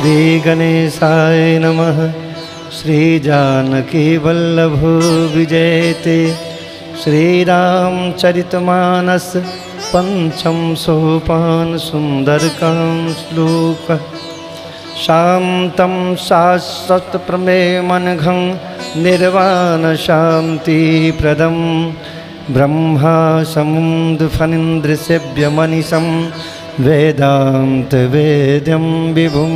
श्री गणेशाय नमः। श्री जानकी वल्लभो विजयते। श्रीरामचरितमानस पंचम सोपान सुंदरकां श्लोक। शांतं शाश्वत प्रमेयमनघं निर्वाण शांति प्रदम ब्रह्मा समुद्र फनिंद्रसेव्य मनीषं वेदांत वेद्यं विभुं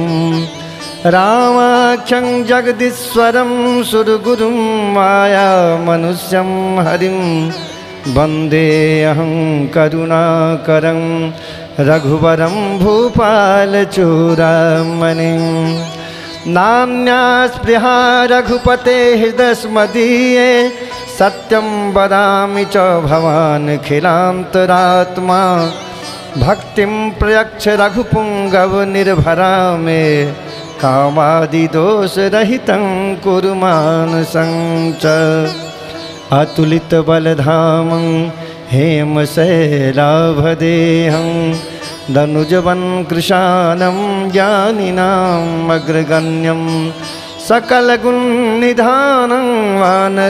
रामाख्यं जगदीश्वरं सुरगुरुं माया मनुष्यं हरिं वन्देऽहं करुणाकरं रघुवरं भूपालचूडामणिं। नान्या स्पृहा रघुपतेः दस्मदीये सत्यं वदामि च भवानखिलान्तरात्मा। भक्तिं प्रयच्छ रघुपुङ्गव निर्भरा मे कामादिदोषरहितं कुरु मानसं च। अतुलितबलधामं हेमशैलाभदेहं दनुजवन् कृशानं ज्ञानिनाम् अग्रगण्यं सकलगुणनिधानं वानराणामधीशं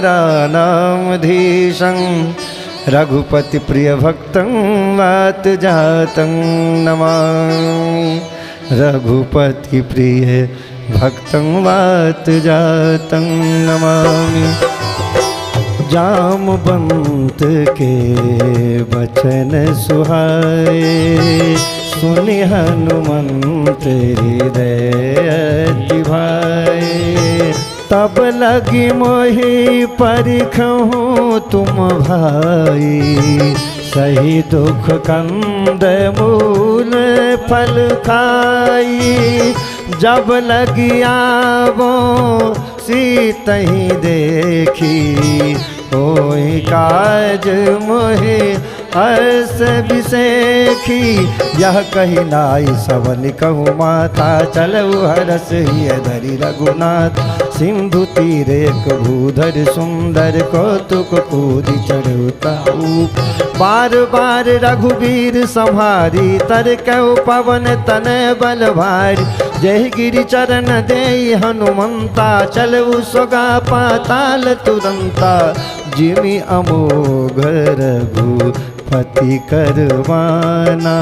रघुपतिप्रियभक्तं वातजातं नमामि। रघुपतिप्रियभक्तं वातजातं नमामि। जामवंत के वचन सुहाए सुनि हनुमंत हृदय दिभाए। तब लगी मोहि परिखहु तुम भाई सही दुख कंद मूल फल खाई। जब लगी आवो सीतहि देखी होई काज मोहे हर्ष विसेखी। यह कही नाई सबन कहु माता चलऊ हरस हिय धरि रघुनाथ। सिंधु तीर एक भूधर सुंदर कौतुक कूदि चढ़ुताऊ। बार बार रघुवीर संहारी तर कहु पवन तन बल भारी। जय गिरि चरण देई हनुमंता चलऊ सोगा पाताल तुरंता। जिमि अमोघ रघुपति करवाना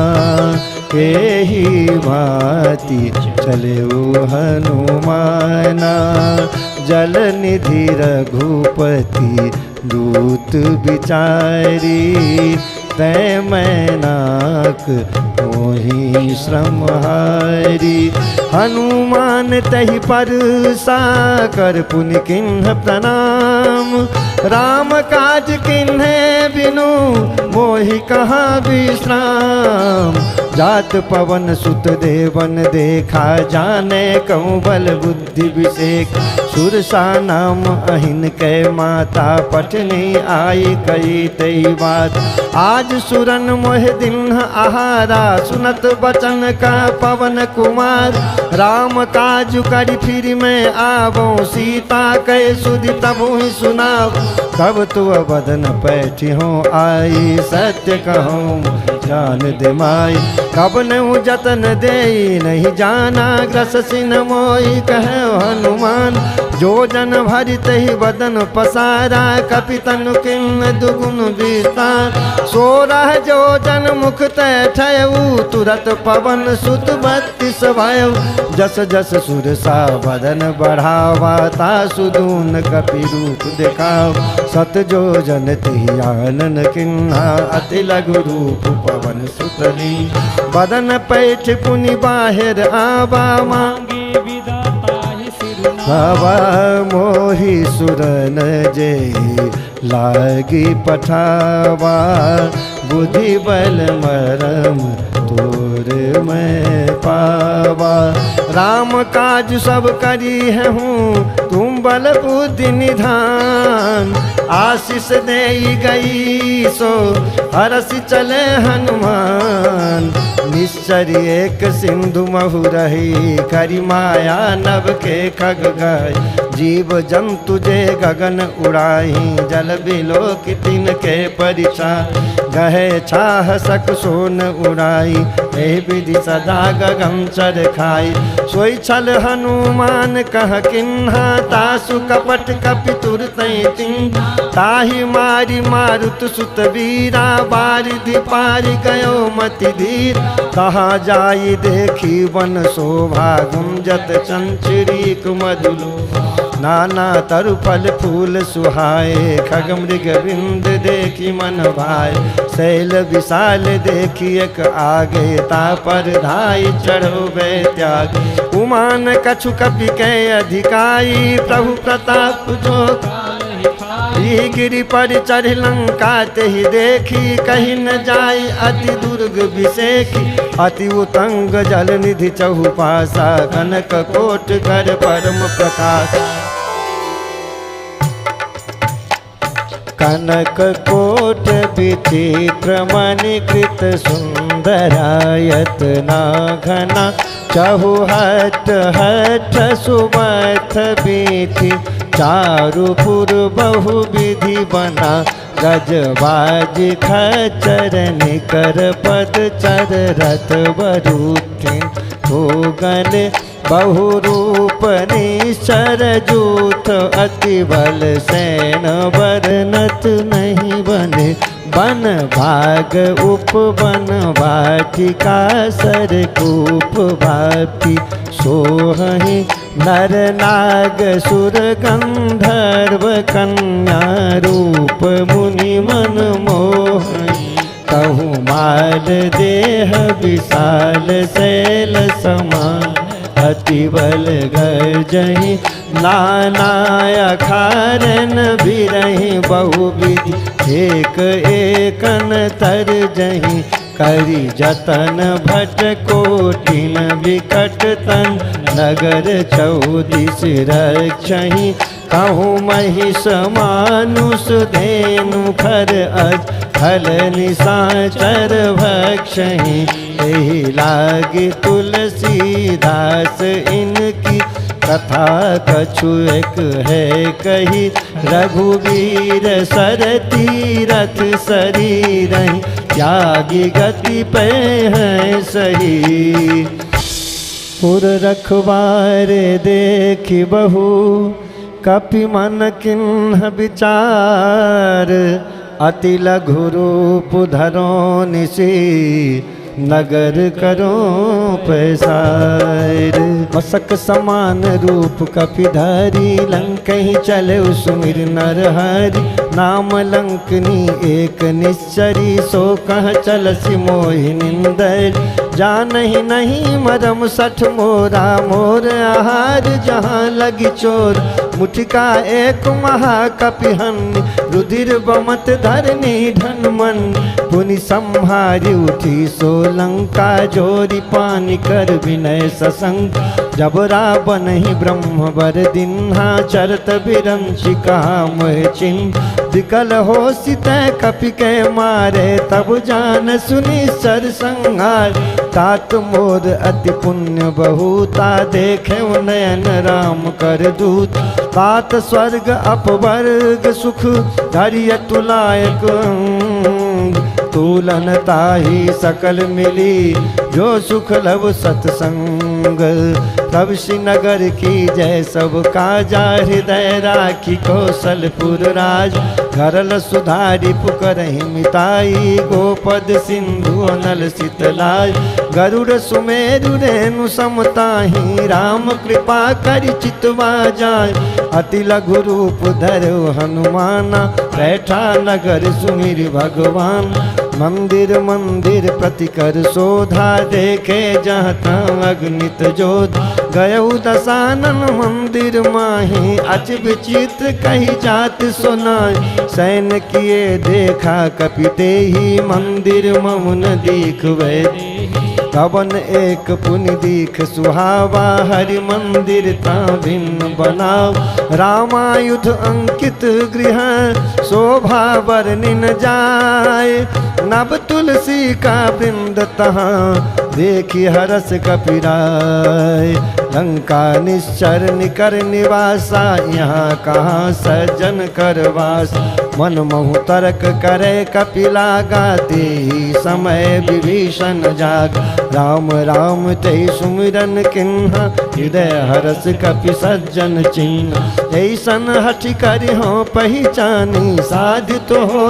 एहि भांति चलऊ हनुमाना। जल निधि रघुपति दूत विचारी तै मैनाक मोहि श्रमहारी। हनुमान तहि पर साकर पुनि किन्ह प्रणाम। राम काज किन्हे बिनु मोहि कहाँ विश्राम। जात पवन सुत देवन देखा जाने कहूँ बल बुद्धि विषेक। सुरसा नाम अहिन कै माता पटनी आई कही तई बात। आज सुरन मोह दिन आहारा सुनत बचन का पवन कुमार। राम काज करि फिर मैं आवो सीता कै सुधि तबु ही सुनाव। कब तु बदन पैठी हो आई सत्य कहूँ जान दे माई। कब नहु जतन दे नहीं जाना ग्रस सिन मोई कहे हनुमान। जो जन भरि तहि बदन पसारा कपितन किन्न दुगुन विस्तार। 16 जो जन मुख तय ठयऊ तुरत पवन सुत 32 भयऊ। जस जस सुरसा बदन बढ़ावा तासु दून कपि रूप दिखाओ। सत जो जन तिहि आनन किन्हा अति लघु रूप पवन सुतली। बदन पैठ पुनि बाहिर आवा मांगी विधाता ही सिरुनावा। मोहि सुरन जे लागी पठावा बुद्धि बल मरम तोर मैं पावा। राम काज सब करी है हूँ तुम बल बुद्धि निधान। आशीष दे गई सो हरस चले हनुमान। निश्चर एक सिंधु महु रही करी माया नभ के खग गए। जीव जंतु जे गगन उड़ाही जल बिलो कि तिन के परिचा। गहे छाह सक सोन उड़ाई, हे विधि सदा गगन चर खाई। सोई छल हनुमान कह किन्हा, तासु कपट कपि तुरतै तिन्हा। ताहि मारि मारुत सुत वीरा, बारिधि पारि गयो मति धीर। कहाँ जाई देखी वन शोभा, गुंजत चंचरीक मधुलो। नाना तरु फल फूल सुहाए, खग मृग बिंद देखी मन भाए। शैल विशाल देखी एक आगे, तापर धाई चढ़ो त्याग। उमान कछु कपि के अधिकाई, प्रभु प्रताप जो गिरि पर चढ़ लंका तेहि देखी। कहीं न जाय अति दुर्ग विषेखी, अति उतंग जल निधि चहुपासा। कनक कोट कर परम प्रकाश, कनक कोट विचित्र मणिकृत सुंदरायत ना घना। चहुहट हठ सुमथ बीथि, चारुपुर बहु विधि बना। गजबाज खचर निकर पद चर रथ बरूथिन। भोगन बहु रूप निश्चर जूथ, अति बल सैन बरनत नहीं बने। बन भाग उपवन वाटिका, सरकूप भापी सोहहि। नर नाग सुर गंधर्व कन्या, रूप मुनि मन मोहनी। कहूँ माल देह विशाल शैल समान, अति बल गर्जहि। नाना अखारन बिरहि बहुविधि, एक एकन तरजहि। करी जतन भट कोटिन विकट तन, नगर चौदिस रक्षहि। कहूँ महिष मानुष धेनु खर अज, फल निशाचर भक्षहि। एहि लागी तुलसीदास इनकी, कथा कछु एक है कही। रघुवीर सर तीरथ शरीरहि, त्यागी गति पे है सही। पुर रखवार देखी बहु, कपि मन किन्ह विचार। अति लघु रूप धरो निसी, नगर करो पैसार। मसक समान रूप कपिधारी, लंकहि चले सुमिर नर हरि। नाम लंकनी एक निश्चरी, सो कह चलसि मोहि निंदर। जानहि नहीं मरम सठ मोरा, मोर आहार जहाँ लगी चोर। मुठिका एक महाकपिहन, रुधिर बमत धरनी धन मन। पुनि संहारी उठी सो लंका, जोरी पानी कर विनय ससंग। जब रावण ही ब्रह्म बर दिन्हा, चरत बिरंचि कहा मोह चिन्ह। विकल हो सित कपि के मारे, तब जान सुनि सर संहार। तात मोर अति पुण्य बहुता, देखे नयन राम कर दूत। तात स्वर्ग अपवर्ग सुख, धरिय तुलायक तुलन ताहि सकल मिली। जो सुख लव सतसंग, तब श्रीनगर की जय सब काजा। हृदय राखी कौशलपुर राज, घरल सुधारी पुकरहि मिताई। गोपद सिंधु अनल शीतलाय, गरुड़ सुमेरु रेणु समताहि। राम कृपा करि चितवा जाय, अति लघु रूप धरो हनुमाना। बैठा नगर सुमिर भगवान, मंदिर मंदिर प्रतिकर शोधा। देखे जहाँ तहाँ अगणित जोध, गयऊ दशानन मंदिर माही। अच विचित्र कही जात सुनाई, सैन किए देखा कपि तेहि। मंदिर ममुन दीखबै, कवन एक पुनि दीख सुहावा। हरि मंदिर ता भिन्न बनाओ, रामायुध अंकित गृह। शोभा वर्णिन जाय, नव तुलसी का वृंद तहाँ। देखी हरस कपिराय। लंका निश्चर निकर निवासा, यहाँ कहाँ सज्जन करवास। मन महु तर्क करे कपिला, गाते ही समय विभीषण जाग। राम राम ते सुमिरन किन्हा, हृदय हरस कपि सज्जन चिन्ह। ऐसन हठि करि हो पहचानी, साधित हो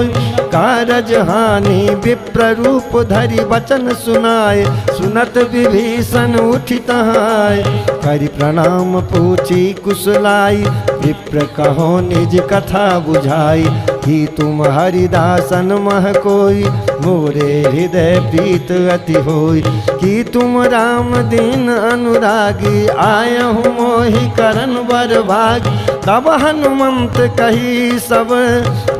कारज हानि। विप्र रूप धरि वचन सुनाए, सुनत विभीषण उठि तहाय। करि प्रणाम पूछी कुशलाई, विप्र कहो निज कथा बुझाई। कि तुम हरिदासन मह कोई, मोरे हृदय प्रीत अति होई। कि तुम राम दीन अनुरागी, आयहु मोहि करन बर भाग। तब हनुमंत कही सब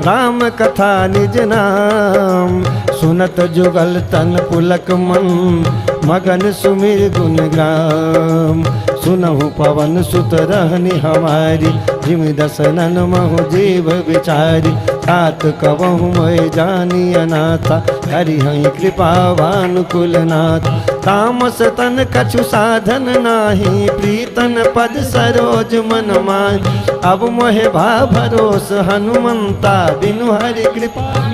राम कथा निज नाम। सुनत जुगल तन पुलक मन, मगन सुमिर गुण ग्राम। सुनहु पवन सुत रहनि हमारी, जिम दसनन महु जीव विचारी। तात कवहु मैं जानी अनाथा, हरि हई कृपावान कुलनाथ। तामस तन कछु साधन नाही, प्रीतन पद सरोज मन मान। अब मोहे भा भरोस हनुमंता, बिनु हरि कृपा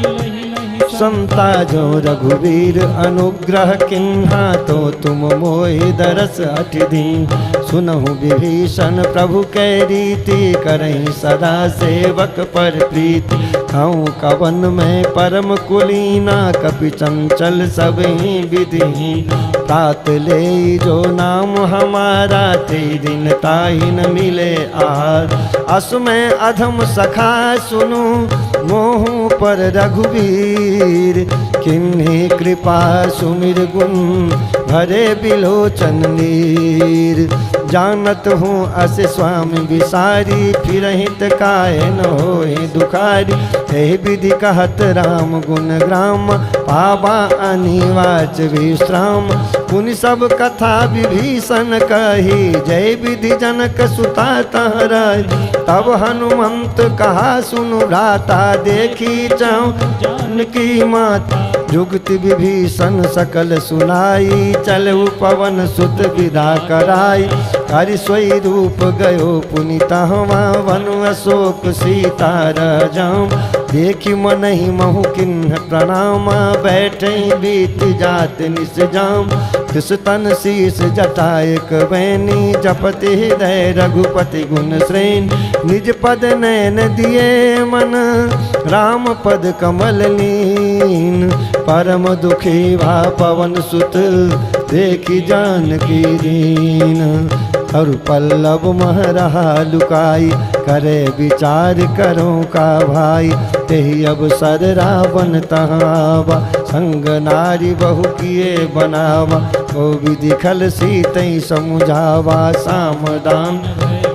संता। जो रघुवीर अनुग्रह किन्हा, तो तुम मोहि दरस हठ दीन। सुनहु विभीषण प्रभु कै रीति, करहि सदा सेवक पर प्रीति। खाऊं कवन में परम कुलीना, कपि चंचल सबहि विधिहीन। तात ले जो नाम हमारा, ते दिन ताहि न मिले आहार। असु में अधम सखा सुनु, मोहु पर रघुवीर। किन्हीं कृपा सुमिर गुण, भरे बिलोचन नीर। जानत हूँ अस स्वामी विसारी, फिर हित काहे न होए दुखारी। एहि विधि कहत राम गुण ग्राम, पावा अनिवाच विश्राम। पुनि सब कथा विभीषण कही, जय विधि जनक सुता तहराई। तब हनुमंत कहा सुनु भ्राता, देखी जाऊं जानकी माता। जुगति विभीषण सकल सुनाई, चलऊ पवन सुत विदा कराई। हरि सोई रूप गयो पुनि तहवा, वनु अशोक सीता राजाम। देखी मनहि महु किन्ह प्रणामा, बैठे बीत जात निस जाम। तिस तन शीस जटायक बैनी, जपति हृदय रघुपति गुण श्रेणी। निज पद नैन दिए मन, राम पद कमल लीन। परम दुखी भा पवन सुत, देखी जानकी दीन। और पल्लव मह रहा लुकाई, करे विचार करो का भाई। तेहि अवसर रावण तहावा, संग नारी बहु किए बनावा। ओ विधि खल सीतै समुझावा, सामदान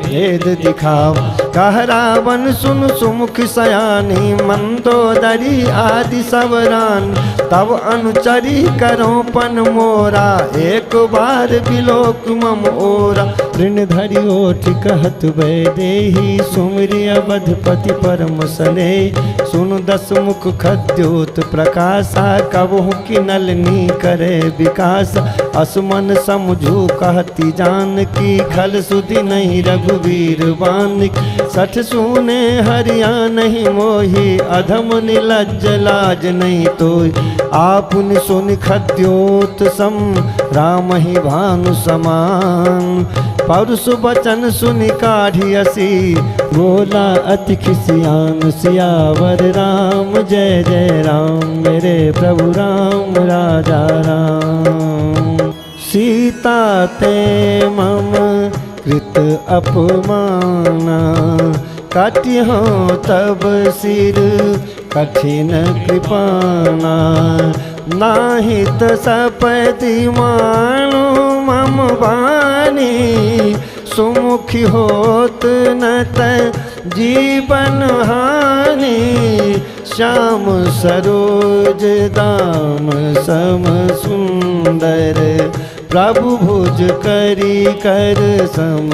भेद दिखावा। कह रावण सुन सुमुख सयानी, मंदोदरी आदि सब रानी। तब अनुचरी करो पन मोरा, एक बार बिलोक मम ओरा। ऋण धरि ओठ कहत वैदेही, सुमिरि अवधपति परम स्नेही। सुन दस मुख खद्योत प्रकाशा, कबहु किनलनी करे विकास। असमन समझू कहती जानकी, खल सुधि नहीं रघुवीर बानिक। सठ सुने हरिया नहीं मोही, अधम निलज्ज लाज नहीं तोय। आपुन सुन खद्योत सम, राम ही भानु समान। परुष बचन सुनि काढ़ी असी, बोला अति खिसियान। सियावर राम जय जय राम, मेरे प्रभु राम राजा राम। सीता ते मम कृत अपमाना, काटिहो तब सिर कठिन कृपाना। नाहित सपति मानु मम बानी, सुमुखी होत न त जीवन हानि। श्याम सरोज दाम सम सुंदर, प्रभु भुज करी कर सम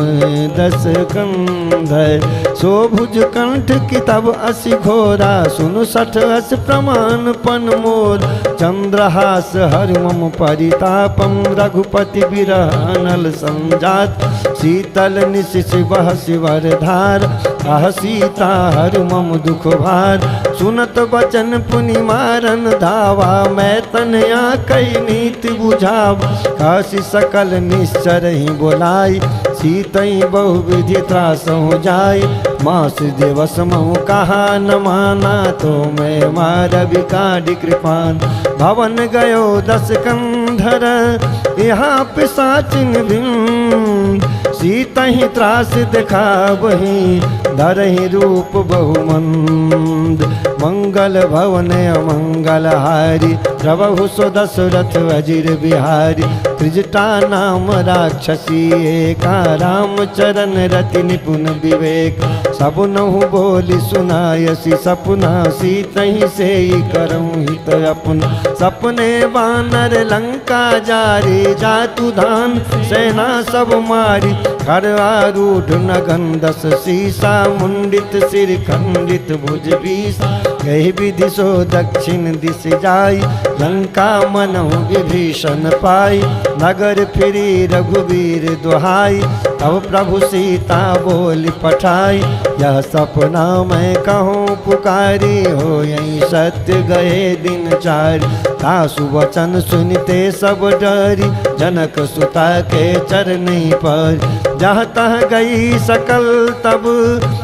10 कंधर। सो भुज कंठ की तब असी घोरा सुनु 60 अस प्रमाण पन मोर। चंद्रहास हरि मम परितापम रघुपति बिरह अनल संजात। शीतल निशिष बहसि वरधार आह सीता हर मम दुख भार। सुनत बचन पुनि मारन धावा मैं तनया कई नीति बुझाव। काशी सकल निश्चर ही बोलाई सीतई बहुविधि त्रासहु जाई। मास दिवस महु कहा न माना तो मैं मार विकाढ़ कृपान। भवन गयो 10 कंधर यहाँ पिशाचिन भिन्न। सीता ही त्रास देखा वही धरहि रूप बहुमंद। मंगल भवन अमंगल हारी प्रभु सो दशरथ अजिर बिहारी। त्रिजटा नाम राक्षसी एका राम चरण रति निपुण विवेक। सब नहु बोली सुनायसी सपना सीतहि से करऊँ हित अपन। सपने बानर लंका जारी जातु धान सेना सब मारी। कर आरूढ़ नगन 10 सीसा मुंडित सिर खंडित भुज 20। यही विधि सो दक्षिण दिश जाई लंका मनहु विभीषण पाई। नगर फिरी रघुवीर दुहाई तब प्रभु सीता बोली पठाई। यह सपना मैं कहूँ पुकारी हो यही सत्य गए दिन 4। तासु वचन सुनते सब डरी जनक सुता के चरनी पर। जहाँ तह गई सकल तब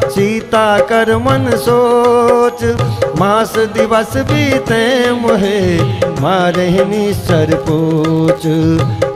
सीता कर मन सोच। मास दिवस बीते मोहे मारे निश्चर पोच।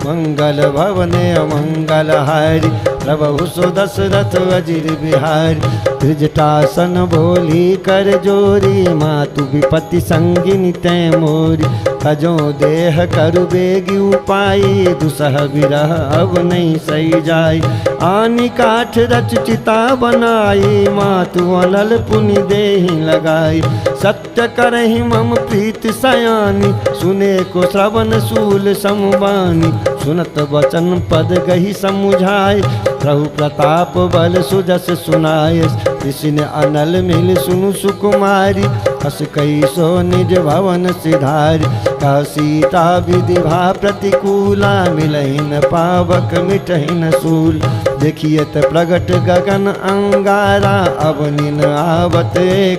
मंगल भवने अमंगल हारी प्रभु सो दशरथ अजिर बिहारी। त्रिजटासन बोली कर जोरी मातु विपत्ति संगिनी तै मोरी। तजो देह करु बेगी उपाई दुसह विरह अब नहीं सही जाई। आनी काठ रच चिता बनाई मातु अनल पुनि देहि लगाई। सत्य करहि मम प्रीति सयानी सुने को श्रवण शूल समबानी। सुनत वचन पद गही समुझाय प्रभु प्रताप बल सुजस सुनाय। कृष्ण अनल मिल सुनु सुकुमारी हस कई सो निज भवन सिधारी। कह सीता विधि भा प्रतिकूला मिलहिन पावक मिटहिन सूल। देखियत प्रगट गगन अंगारा अब निन आवत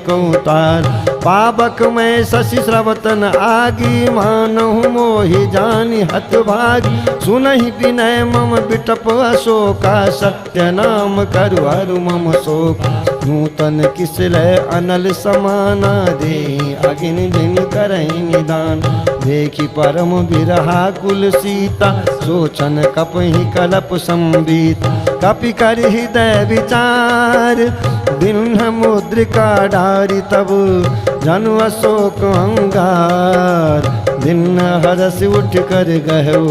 कौतार। पावक में शशि श्रवतन आगी मानहु मोहि जानि हत भागी। सुनहि विनय मम बिटप अशोका सत्य नाम करु हरु मम शोक। नूतन किसलय अनल समाना दे अगिन दिन करहि निदान। देखी परम बिरहा कुल सीता सोचन कपहि कलप संबीत। कपि कर हृदय विचार दिन मुद्रिका डारी तब जनु अशोक अंगार। दिन हरस उठ कर गहु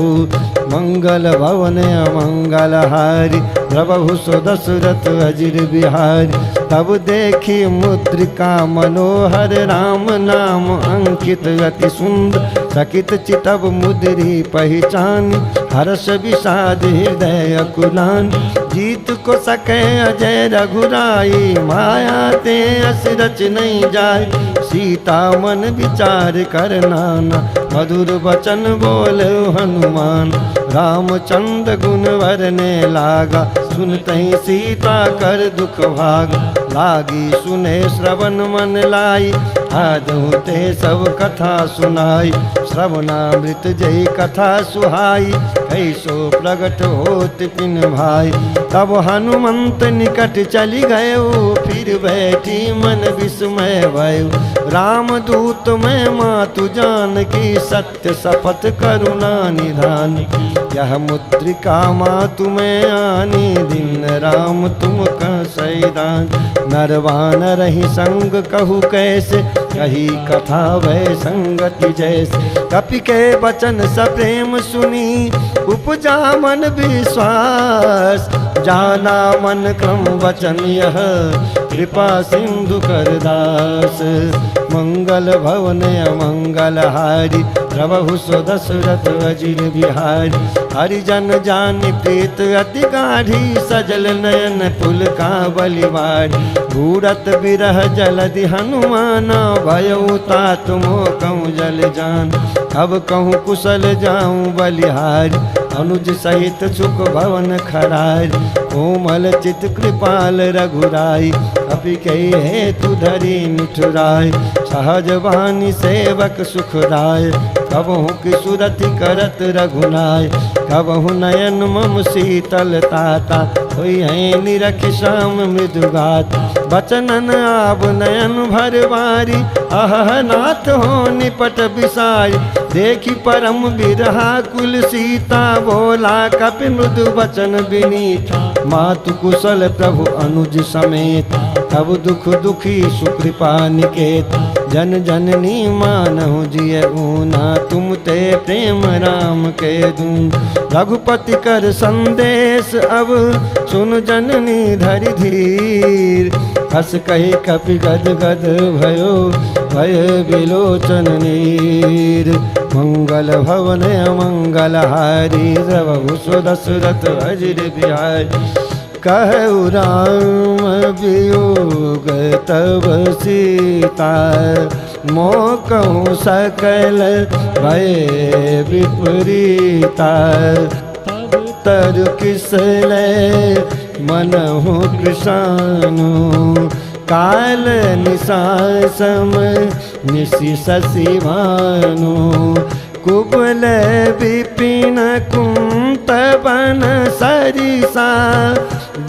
मंगल भवन अमंगल हारी प्रभु सो दशरथ अजिर बिहारी। तब देखी मुद्रिका मनोहर राम नाम अंकित अति सुंदर। चकित चितब मुद्री पहचान हर्ष विषाद हृदय अकुलान। जीत को सके अजय रघुराई माया ते अस रच नहीं जाय। सीता मन विचार कर नाना मधुर वचन बोले हनुमान। रामचंद्र गुण वरने लागा सुनते सीता कर दुख भाग। लागी सुने श्रवण मन लाई आदहु ते सब कथा सुनाई। श्रवणामृत जय कथा सुहाई कैसो प्रगट होत पिन भाई। तब हनुमंत निकट चली गयो फिर बैठी मन विस्मय भयो। रामदूत मैं मातु जान की सत्य शपथ करुणा निधान। यह मुद्रिका मातु में आनी दिन राम तुम का सैदान। नरवान रही संग कहू कैसे कही कथा वै संगति जैसे। कपि के वचन सप्रेम सुनी उपजा मन विश्वास। जाना मन क्रम वचन यह कृपा सिंधु कर दास। मंगल भवन अमंगल हारी प्रभु सो दशरथ अजिर बिहारी। हरिजन जान प्रीत अति गाढ़ी सजल नयन पुल का बलिवारी। घूरत बिरह जलधि हनुमाना भयउ तात मोह कहूँ जल जान। अब कहूँ कुशल जाऊँ बलिहारी अनुज सहित सुख भवन खरारी। कोमल चित कृपाल रघुराई कपि कही हेतु धरी निठुराई। सहज वाणी सेवक सुखदाय कबहु की सुरति करत रघुनाय। कबहु नयन मम शीतल ताता होई है निरख श्याम मृदुगात। बचनन आब नयन भरवारी अह नाथ हो निपट बिसारी। देखी परम बिरहा कुल सीता बोला कपि मृदु बचन विनीत। मातु कुशल प्रभु अनुज समेत तब दुख दुखी सुकृपा निकेत। जन जननी मानहु जिय ऊना तुम ते प्रेम राम के दूं। रघुपति कर संदेश अब सुन जननी धरि धीर। हस कही कपि गद गद भयो भय विलोचन नीर। मंगल भवन अमंगल हारी प्रभु सो दशरथ अजिर बिहारी। कहु राम वियोग तब सीता मोह कहूँ सकल भय विपरीता। तर किसले मनहु कृशानु काल निशासम निशि शशि भानु। कुबल विपिन कुंत बन सरिसा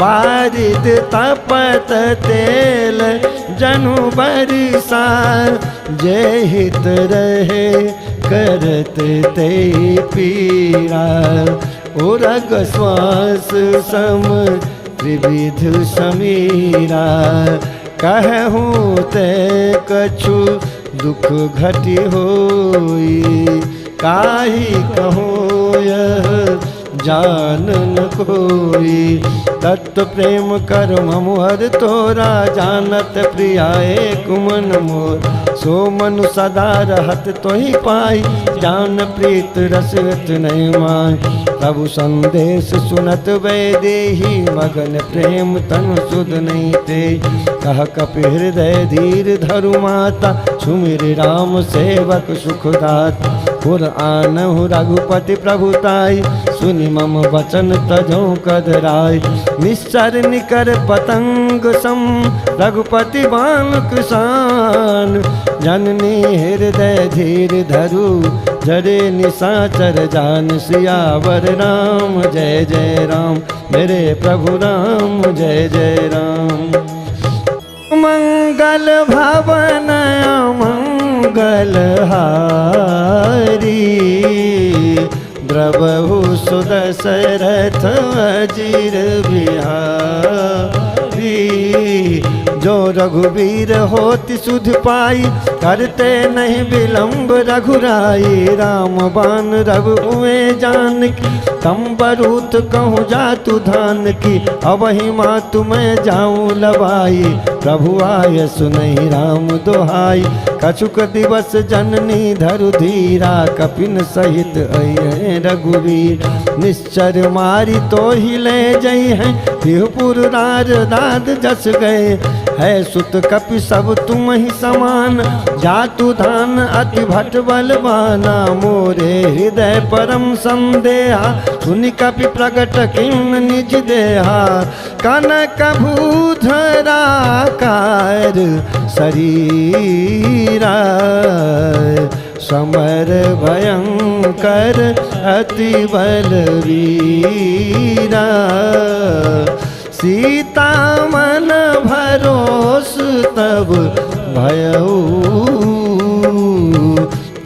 बारिद तपत तेल जनु बरिसा। जय हित रहे करत ते पीरा उरग श्वास सम त्रिविध समीरा। कहूँ ते कछु दुख घटी होई काही कहूँ यह जान न कोई। तत्व प्रेम कर ममुहर तोरा जानत प्रिया एक मन मोर। सो मनु सदा रहत तोहि पाई जान प्रीत रसत नहीं माई। प्रभु संदेश सुनत वैदेही मगन प्रेम तन सुध नहीं ते। कह कपि हृदय धीर धरु माता सुमिर राम सेवक सुखदाता। पुर आनहु रघुपति प्रभुताई सुनि मम वचन तजो कदराय। निश्चर निकर पतंग सम रघुपति बान कृसान। जननी हृदय धीर धरु जरे निशाचर जान। सियावर राम जय जय राम मेरे प्रभु राम जय जय राम। मंगल भवन मंगल हारी द्रवहु सुदशरथ अजिर बिहारी। जो रघुवीर होति सुध पाई करते नहीं विलंब रघुराई। राम बान रघु हुए जान की तम्बरूत कहूँ जातु धान की। अवहि मातु मैं जाऊँ लबाई प्रभु आय सुनहि राम दोहाई। कछुक दिवस जननी धरु धीरा कपिन सहित अय रघुवीर। निश्चर मारी तो ही ले जई हैं तिहुपुर राज दाद जस गए। है सुत कपि सब तुम ही समान जातु धान अति भट बलवाना। मोरे हृदय परम संदेहा सुनि कपि प्रगट किम निज देहा। कनक भूधरा कार शरीरा समर भयंकर अति बलवीरा। सीता मन भरोस तब भयऊ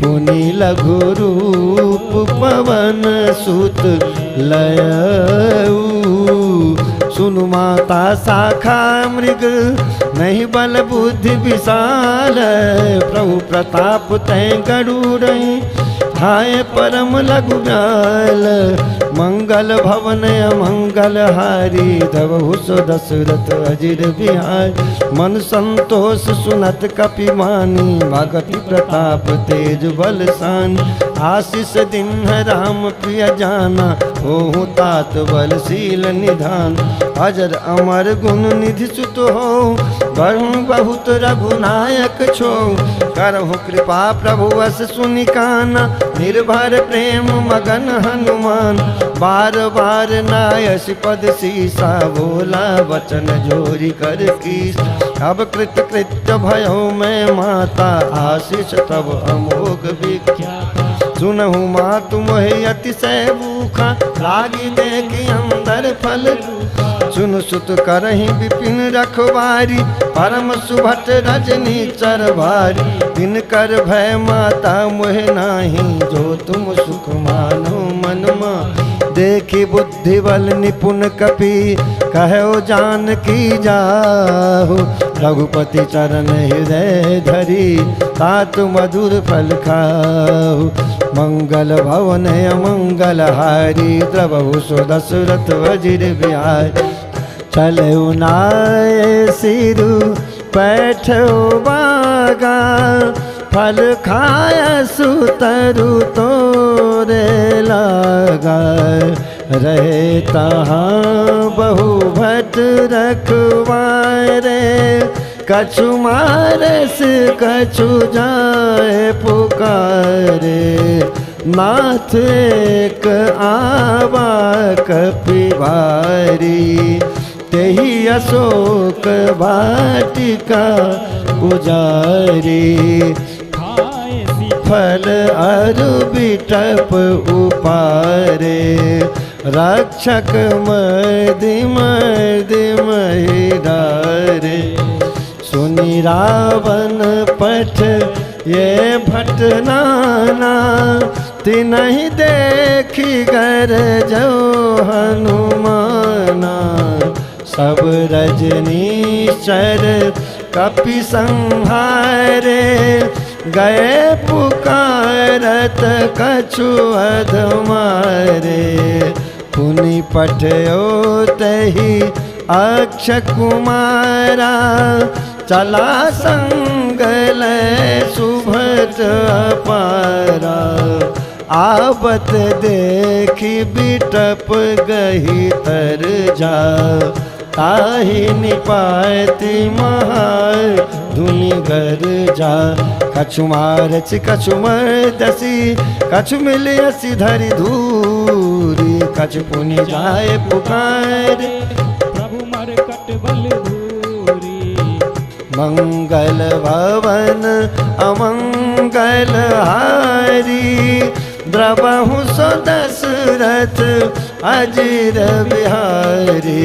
पुनि लघु रूप पवन सुत लयऊ। सुनु माता शाखा मृग नहीं बल बुद्धि विशाल। प्रभु प्रताप तै गरुड़ खाए परम लघु ब्याल। मंगल भवन अमंगल हारी धवहु सो दशरथ अजिर बिहार। मन संतोष सुनत कपि मानी भगति प्रताप तेज बलसान। आशीष दिन राम प्रिय जाना होहु तात बलशील निधान। अजर अमर गुण निधि सुत हो वरुण बहुत रघुनायक छो। करहु कृपा प्रभु अस सुनि काना निर्भर प्रेम मगन हनुमान। बार बार नायस पद सीसा बोला वचन जोरी कर कीस। अब कृत कृत्य भयो मैं माता आशीष तब अमोघ विख्याता। सुनहु मातु मोहि अतिशय भूखा लागी देखी अंदर फल। सुन सुत करहि विपिन रखवारी परम सुभट रजनी चरवारी। बिन कर भय माता मोहि नाही जो तुम सुख मानो मन मा। देखी बुद्धि बल निपुण कपि कहो जानकी जाहु। रघुपति चरण हृदय धरी तात मधुर फल खाहु। मंगल भवन अमंगल हारी द्रवहु सो दशरथ अजिर बिहार। चलऊ नाय सिरु बैठो बागा फल खाय सुतरु तोरे लगा। रहे तहाँ बहु भट रखवारे कछु मारस कछु जाए पुकारे। नाथ एक आवा कपिवारी तेहि अशोक वाटिका पुजारी। फल अरु बिटप उपारे रक्षक मर्दि मर्दि महिरारे। सुनि रावण पठ ये भट नाना तिनहि देखी गर जो हनुमाना। सब रजनीश्वर कपि संहारे गए पुकारत कछु अधमारे। पुनि पठयो तहि अक्ष कुमारा चला संगल सुभट अपारा। आवत देखी बिटप गही तर जा ताहि निपाति महार धुनि घर जा। कछु मारच कछु मर्दसी कछु मिलियसी धरि धूरी। कछु पुनि जाए पुकार प्रभु मरकट बल धूरी। मंगल भवन अमंगल हारी द्रवहु सो दशरथ अजिर बिहारी।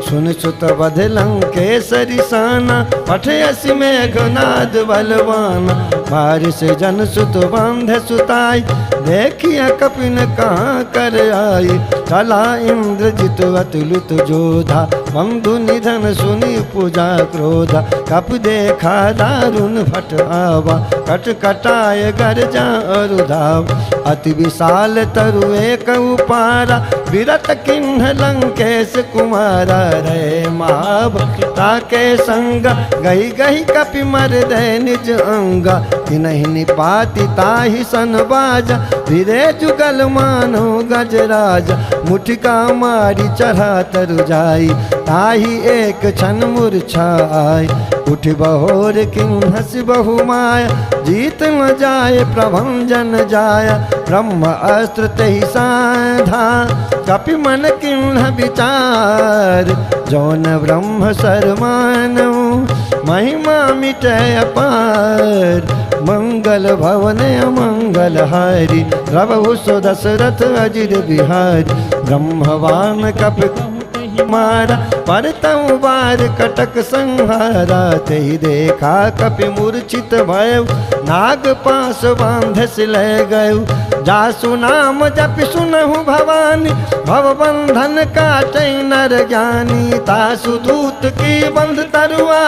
सुन सुत बध लंकेसरि साना पठयसि मेघनाद बलवाना। बारिश जन सुत बांध सुताई देखिए कपिन कहाँ कर आई। चला इंद्रजित अतुलित जोधा बंधु निधन सुनि पूजा क्रोधा। कप देखा दारुण फट आवा कट कटाय गर्जा अरुधाव। अति विशाल तरु एक उपारा विरत किन्ह लंकेश कुमारा। रे महाभक्ता के संग गही गही कपि मर दे निज अंगा। तिनहि निपाति ताहि सन बाजा धीरे जुगल मानो गजराजा। मुठिका मारी चढ़ा तरु जाई ताहि एक क्षण मूर्छाई। उठ बहोर किन्हस बहु माया जीत न जाय प्रभंजन जाया। ब्रह्म अस्त्र तहि साधा कपि मन किन्ह विचार। जौन ब्रह्म सरमानौ महिमा मिटय अपार। मंगल भवन अमंगल हारी द्रवहु सो दशरथ अजिर बिहारी। ब्रह्मवान कपि मारा परतउ बार कटक संहारा। तेहि देखा कपि मूर्छित भयउ नाग पास बांधस ले गयउ। जासु नाम जपि सुनहु भवानी, भव बंधन काटै नर ज्ञानी। तासु दूत की बंध तरुआ,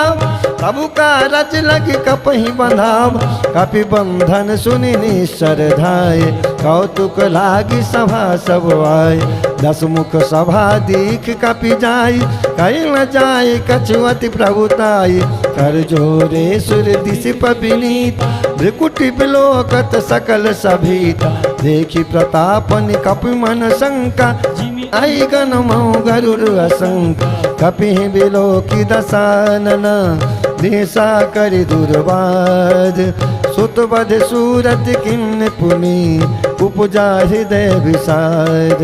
प्रभु का रज लग कपहि बंधाव। कपि बंधन सुनि निश्चर धाये, कौतुक लागी सभा सब आए। दस मुख सभा दीख कपि जाई, कहीं न जाए कछुअति प्रभुताई। कर जोरे सुर दिशि पबिनीत, भ्रिकुटि बिलोकत सकल सभीत। देखी प्रतापनि कपि मन शंका, आई गण मऊ गरुड़ असंक। कपि बिलोकी दसानन, दिशा करि दुर्वाद। सुत बध सूरत किन्न पुनि, उपजा हृदय विषाद।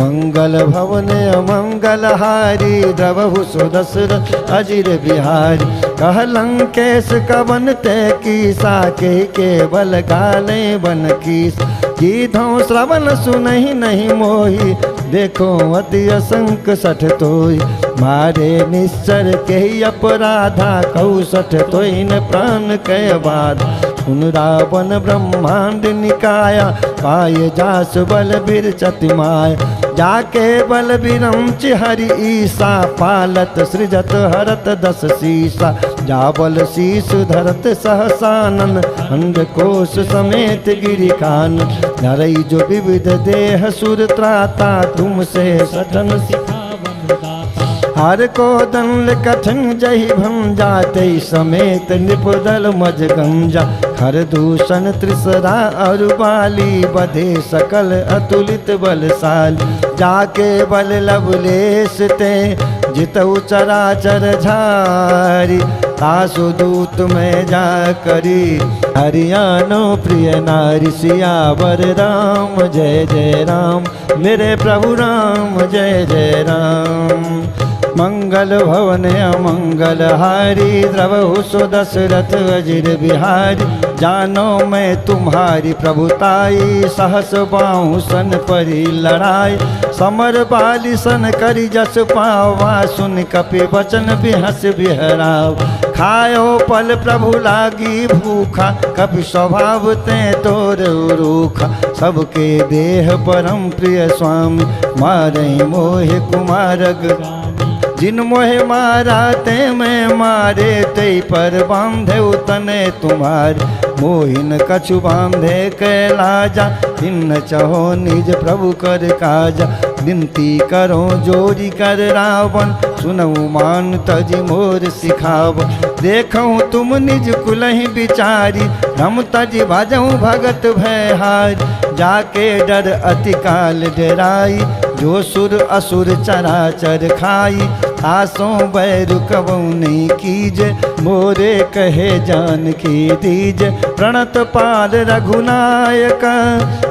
मंगल भवन अमंगल हारी, द्रवहु सुदशरथ अजिर बिहारी। कह लंकेश कवन ते कीसा, के केवल गाले बन कीस। कीधौ श्रवण सुनहि नहीं मोही, देखो अति असंक सठ तोई। मारे निश्चर के अपराधा, कहु सठ तोई न प्राण के बाद। सुन रावण ब्रह्मांड निकाया, पाए जास बल बीर चतिमाय। जाके बल बिरंच हरि ईसा, पालत सृजत हरत दस शीसा। जाबल शीस धरत सहसानन, अंड कोश समेत गिरि कान। नरई जो विविध देह सुर त्राता, तुमसे सठन सिखावन दाता। हर को दंड कठिन जहि भंजा, तै समेत निपदल मज गंजा। खर दूषण त्रिसरा और बाली, बधे सकल अतुलित बलशाल। जाके बल लवलेश ते, जितऊ चराचर झारी। तासु दूत में जा करी, हरियाणो प्रिय नारी। सियावर राम जय जय राम, मेरे प्रभु राम जय जय राम। मंगल भवन अमंगल हारी, द्रवहु सो दशरथ अजिर बिहारी। जानो मैं तुम्हारी प्रभुताई, सहस बाहु सन परी लड़ाई। समर बाली सन करी जस पावा, सुन कपि वचन बिहस बिहराव। खायो पल प्रभु लागी भूखा, कपि स्वभाव ते तोर रूखा। सबके देह परम प्रिय स्वामी, मारे मोह कुमारग। जिन मोहे मारा ते मैं मारे, ते पर बांधे तने तुम्हारे। मोहिन कछु बांधे कैलाजा, तिन चहो निज प्रभु कर काजा। विनती करो जोरी कर रावण, सुनऊ मान तजि मोर सिखाव। देखऊँ तुम निज कुलहि बिचारी, हम तजि भजऊँ भगत भयहारी। जाके डर अति काल डराई, जो सुर असुर चराचर खाई। आसों बैरु कबू नहीं कीजे, मोरे कहे जान की दीजे। प्रणत पाल रघुनायक,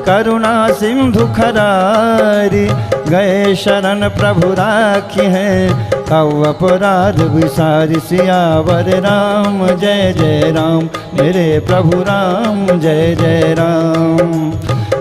करुणा सिंधु खरारी। गए शरण प्रभु राखी है, कौ अपराध विसारी। सियावर राम जय जय राम, मेरे प्रभु राम जय जय राम।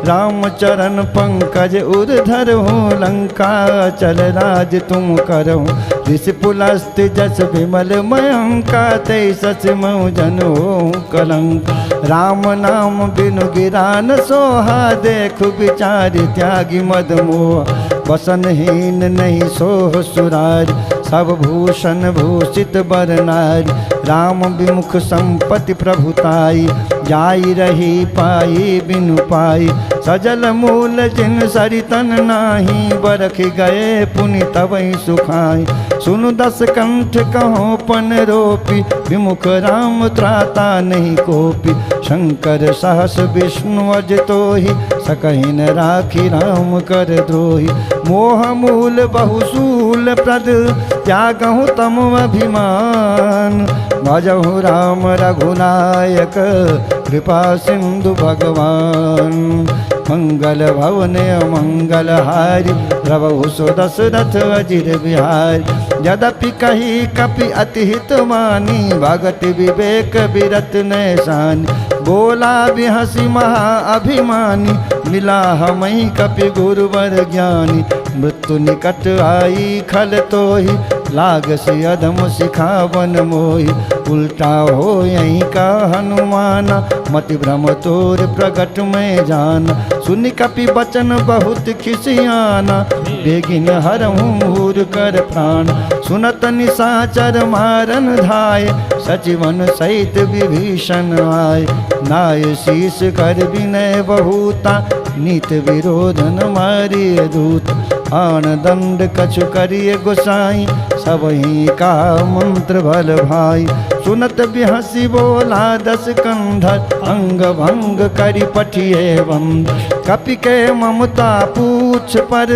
राम चरण पंकज उर्धर हो, लंका चल राज तुम करहु। ऋषि पुलस्त जस विमल मयंका, ते सच मऊ जन हो कलंक। राम नाम बिनु गिरा न सोहा, देखु विचारि त्यागी मद मोह। वसनहीन नहीं सोह सुरारी, सब भूषण भूषित बर नारी। राम विमुख संपत्ति प्रभुताई, जाई रही पाई बिनु पाई। सजल मूल जिन सरितन नाही, बरख गए पुनि तवै सुखाई। सुनु दस कंठ कहो पन रोपी, विमुख राम त्राता नहीं कोपी। शंकर सहस विष्णु अज तोहि, सकहिन राखी राम कर द्रोही। मोह मूल बहुसूल प्रद, त्यागहु तम अभिमान। भजहु राम रघुनायक, कृपा सिंधु भगवान। मंगल भवन अमंगल हारी, प्रभु सो दशरथ अजिर बिहारी। यद्यपि कही कपि अति हित मानी, भगत विवेक बिरत नैसानी। बोला बिहसी महा अभिमानी, मिला हमहि कपि गुरुवर ज्ञानी। मृत्यु निकट आई खल तोहि, लागसी अधम सिखावन मोहि उल्टा हो यही का हनुमाना मति भ्रम तोर प्रगट में जान सुनि कपि बचन बहुत खिसियाना बेगिन हरहूँ मूर कर प्राण सुनत निशाचर मारन धाय सचिवन सहित विभीषण आय नाय शीस कर विनय बहुता नीत विरोधन मारिय दूत आन दंड कछु करिय गोसाई सब ही का मंत्र भल भाई सुनत बिहसी बोला दस कंधर अंग भंग करि पठिए बंद कपि के ममता पूछ पर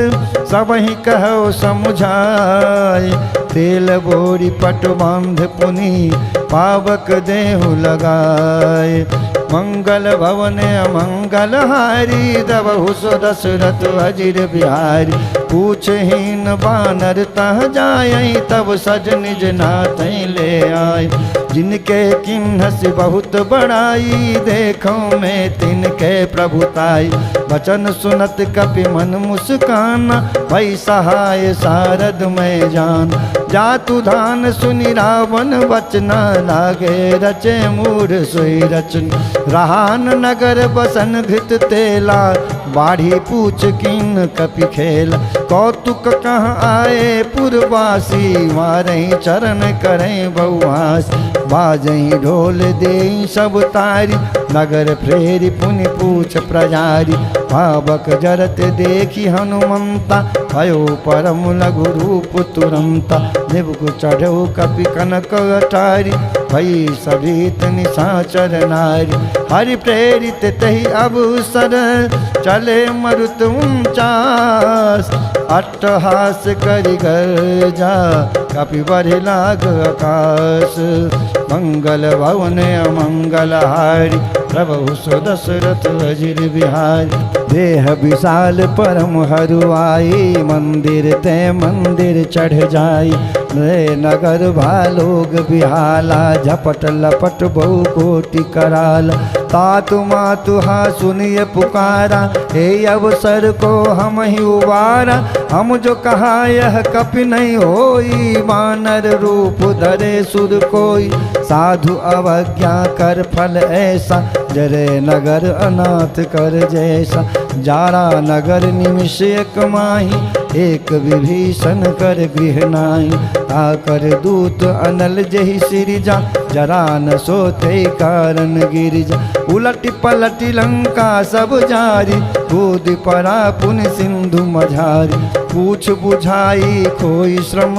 सब ही कहो समुझाय तेल बोरी पट बांध पुनि पावक देहु लगाए मंगल भवन अमंगल हारी दबहु सो दशरथ अजिर बिहारी पूछहीन बानर तह जाय तब सज निज नाथ ले आय जिनके किन्हस बहुत बड़ाई देखो मैं तिनके प्रभुताई वचन सुनत कपि मन मुस्काना भई सहाय सारद में जान जातु धान सुनि रावण वचना लागे रचे मूढ़ सोई रचन रहान नगर बसन घृत तेला बाढ़ी पूछ किन कपि खेल कौतुक कहाँ आए पुरवासी मारही चरण करें बहुआस बाजही ढोल देई सब तारी नगर फेरी पुनि पूछ प्रजारी पावक जरत देखी हनुमंता भयो परम लघु रूप तुरंता निबुक चढ़ो कपि कनक अटारी भई सभीत निशाचर नारी हरि प्रेरित तहि अवसर चले मरुत उचास अट्टहास करि गर्जा कपि बढ़ि लाग आकाश मंगल भवन अमंगल हारी प्रभु सो दशरथ अजिर बिहारी देह विशाल परम हरुआई मंदिर ते मंदिर चढ़ जाई रे नगर भालोग बिहाला झपट लपट बहु कोटि कराल तातु मातु हा सुनिय पुकारा हे अवसर को हम ही उबारा हम जो कहा यह कपि नहीं होई वानर रूप धरे सुर कोई साधु अवज्ञा कर फल ऐसा जरे नगर अनाथ कर जैसा जारा नगर निमिष एक माही एक विभीषण कर गृह नाई आकर दूत अनल जहि सिरिजा जरा न सोते कारण गिरिजा उलट पलट लंका सब जारी कूद पड़ा पुन सिंधु मझारी पूछ बुझाई खोई श्रम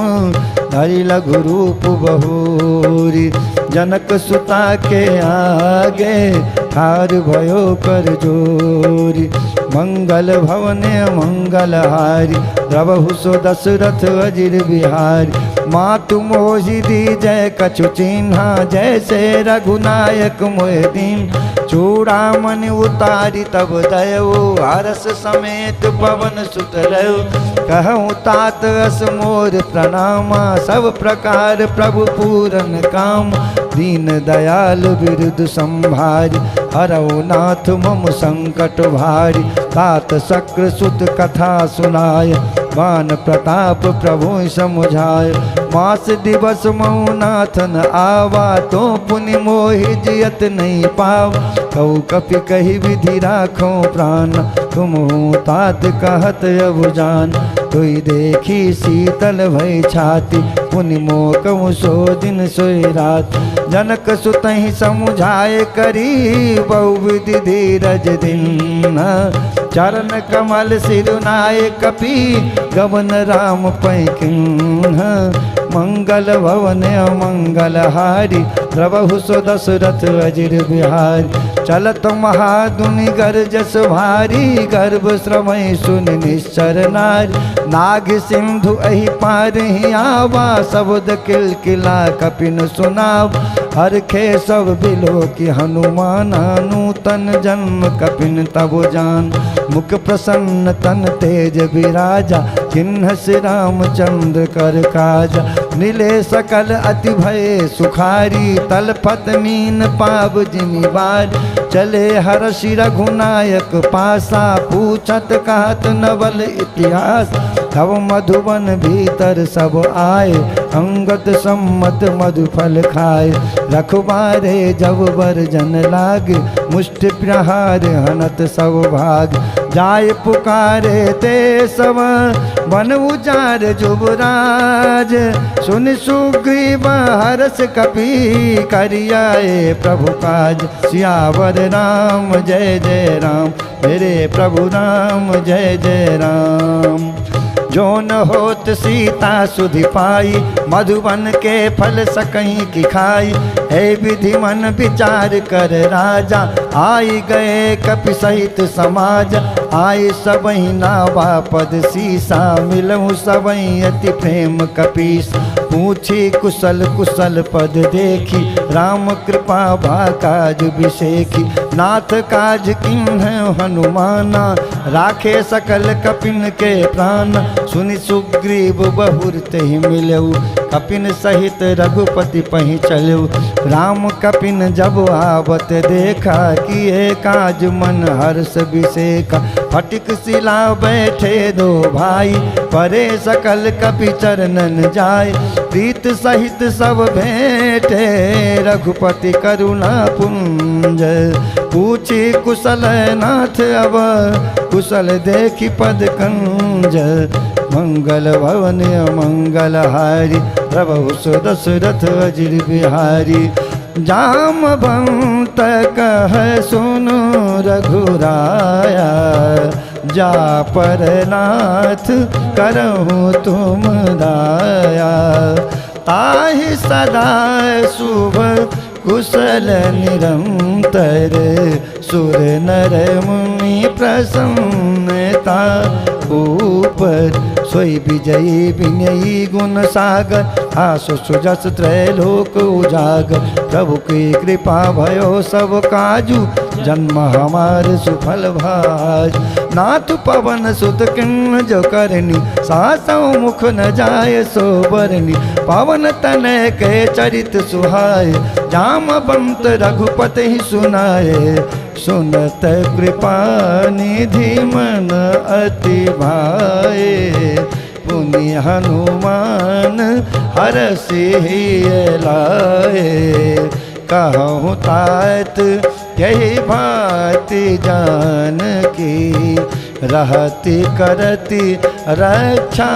धरि लघु रूप बहोरी जनक सुता के आगे ठार भयो कर जोरी मंगल भवन मंगल हारी प्रभु सो दशरथ अजिर बिहारी मातु मोहि दी जय कछु चिन्हा जैसे रघुनायक मोहि दीन चूड़ामणि उतारी तब दयो हरस समेत पवन सुत रहो कहूँ तात अस मोर प्रणामा सब प्रकार प्रभु पूरन काम दीन दयाल बिरुद संभारी हरौ नाथ मम संकट भारी तात शक्र सुत कथा सुनाय बान प्रताप प्रभु समुझाय मास दिवस मऊनाथन आवा तो पुनि मोहि जियत नहीं पाव कहु कपि कही विधि राखो प्राण तुम तात कहत अब जान तुई देखी शीतल भई छाती पुनि मोकहु सो दिन सोई रात जनक सुतहि समुझाए करी बहुविधि धीरज दिन चरण कमल सिरुनाय कपि गवन राम पैकिन मंगल भवन अमंगल हारी प्रभु सो दशरथ अजिर बिहारी चलत महादुनि गरजस भारी गर्भ श्रवै सुन निश्चर नारी नाग सिंधु अहि पार ही आवा शब्द किलकिला कपिन सुनाव हर खे सब बिलो की हनुमान नूतन जन्म कपिन तब जान मुख प्रसन्न तन तेज विराजा चिन्ह श्री रामचंद्र कर काजा नीले सकल अति भय सुखारी तलपत मीन पाव जिमि बार चले हर्षि रघुनायक पासा पूछत कहत नवल इतिहास तब मधुबन भीतर सब आए अंगत सम्मत मधुफल खाए। रखबारे जब वर्जन लागे, मुष्टि प्रहार हनत सब भाग। जाय पुकारे ते सब बन उजार जुबराज। सुन सुग्रीव हरस कपि करियाए प्रभु काज। सियावर राम जय जय राम, मेरे प्रभु राम जय जय राम। जो न होत सीता सुधि पाई, मधुबन के फल सकहीं की खाई। हे विधि मन विचार कर राजा, आई गए कपि सहित समाज। आई सबहि नावा पद सीसा, मिलहु सबहि अति प्रेम कपीस। पूछी कुशल कुशल पद देखी, राम कृपा भा काज विशेखी। नाथ काज किन्ह हनुमाना, राखे सकल कपिन के प्राण। सुनि सुग्रीव बहुर तेहि मिलऊ, कपिन सहित रघुपति पहि चलऊ। राम कपिन जब आवत देखा, किए काज मन हर्ष विशेखा। फटिक शिला बैठे दो भाई, परे सकल कपि चरणन जाय। प्रीत सहित सब भेंटे, रघुपति करुणा पुंज। पूछी कुशल नाथ अब, कुशल देखी पद कंज। मंगल भवन मंगल हारी, प्रभु सुदशरथ अजिर बिहारी। जामवंत कह सुनो रघुराया, जा पर नाथ करहु तुम दाया। ताहि सदा शुभ कुशल निरंतर, सुर नर मुनि प्रसन्नता ऊपर। सोई विजयी विनयी गुण सागर, आसु सुजस त्रैलोक उजागर। प्रभु की कृपा भयो सब काजू, जन्म हमार सुफल भाज। नाथ पवन सुत किन्न जो करनी, सासौ मुख न जाय सो बरनी। पवन तनय के चरित सुहाय, जामवंत रघुपति ही सुनाए। सुनत कृपा निधि मन अति भाए, पुनि हनुमान हरषि लाए। कहूँ तात यही भांति जानकी, रहती करती रक्षा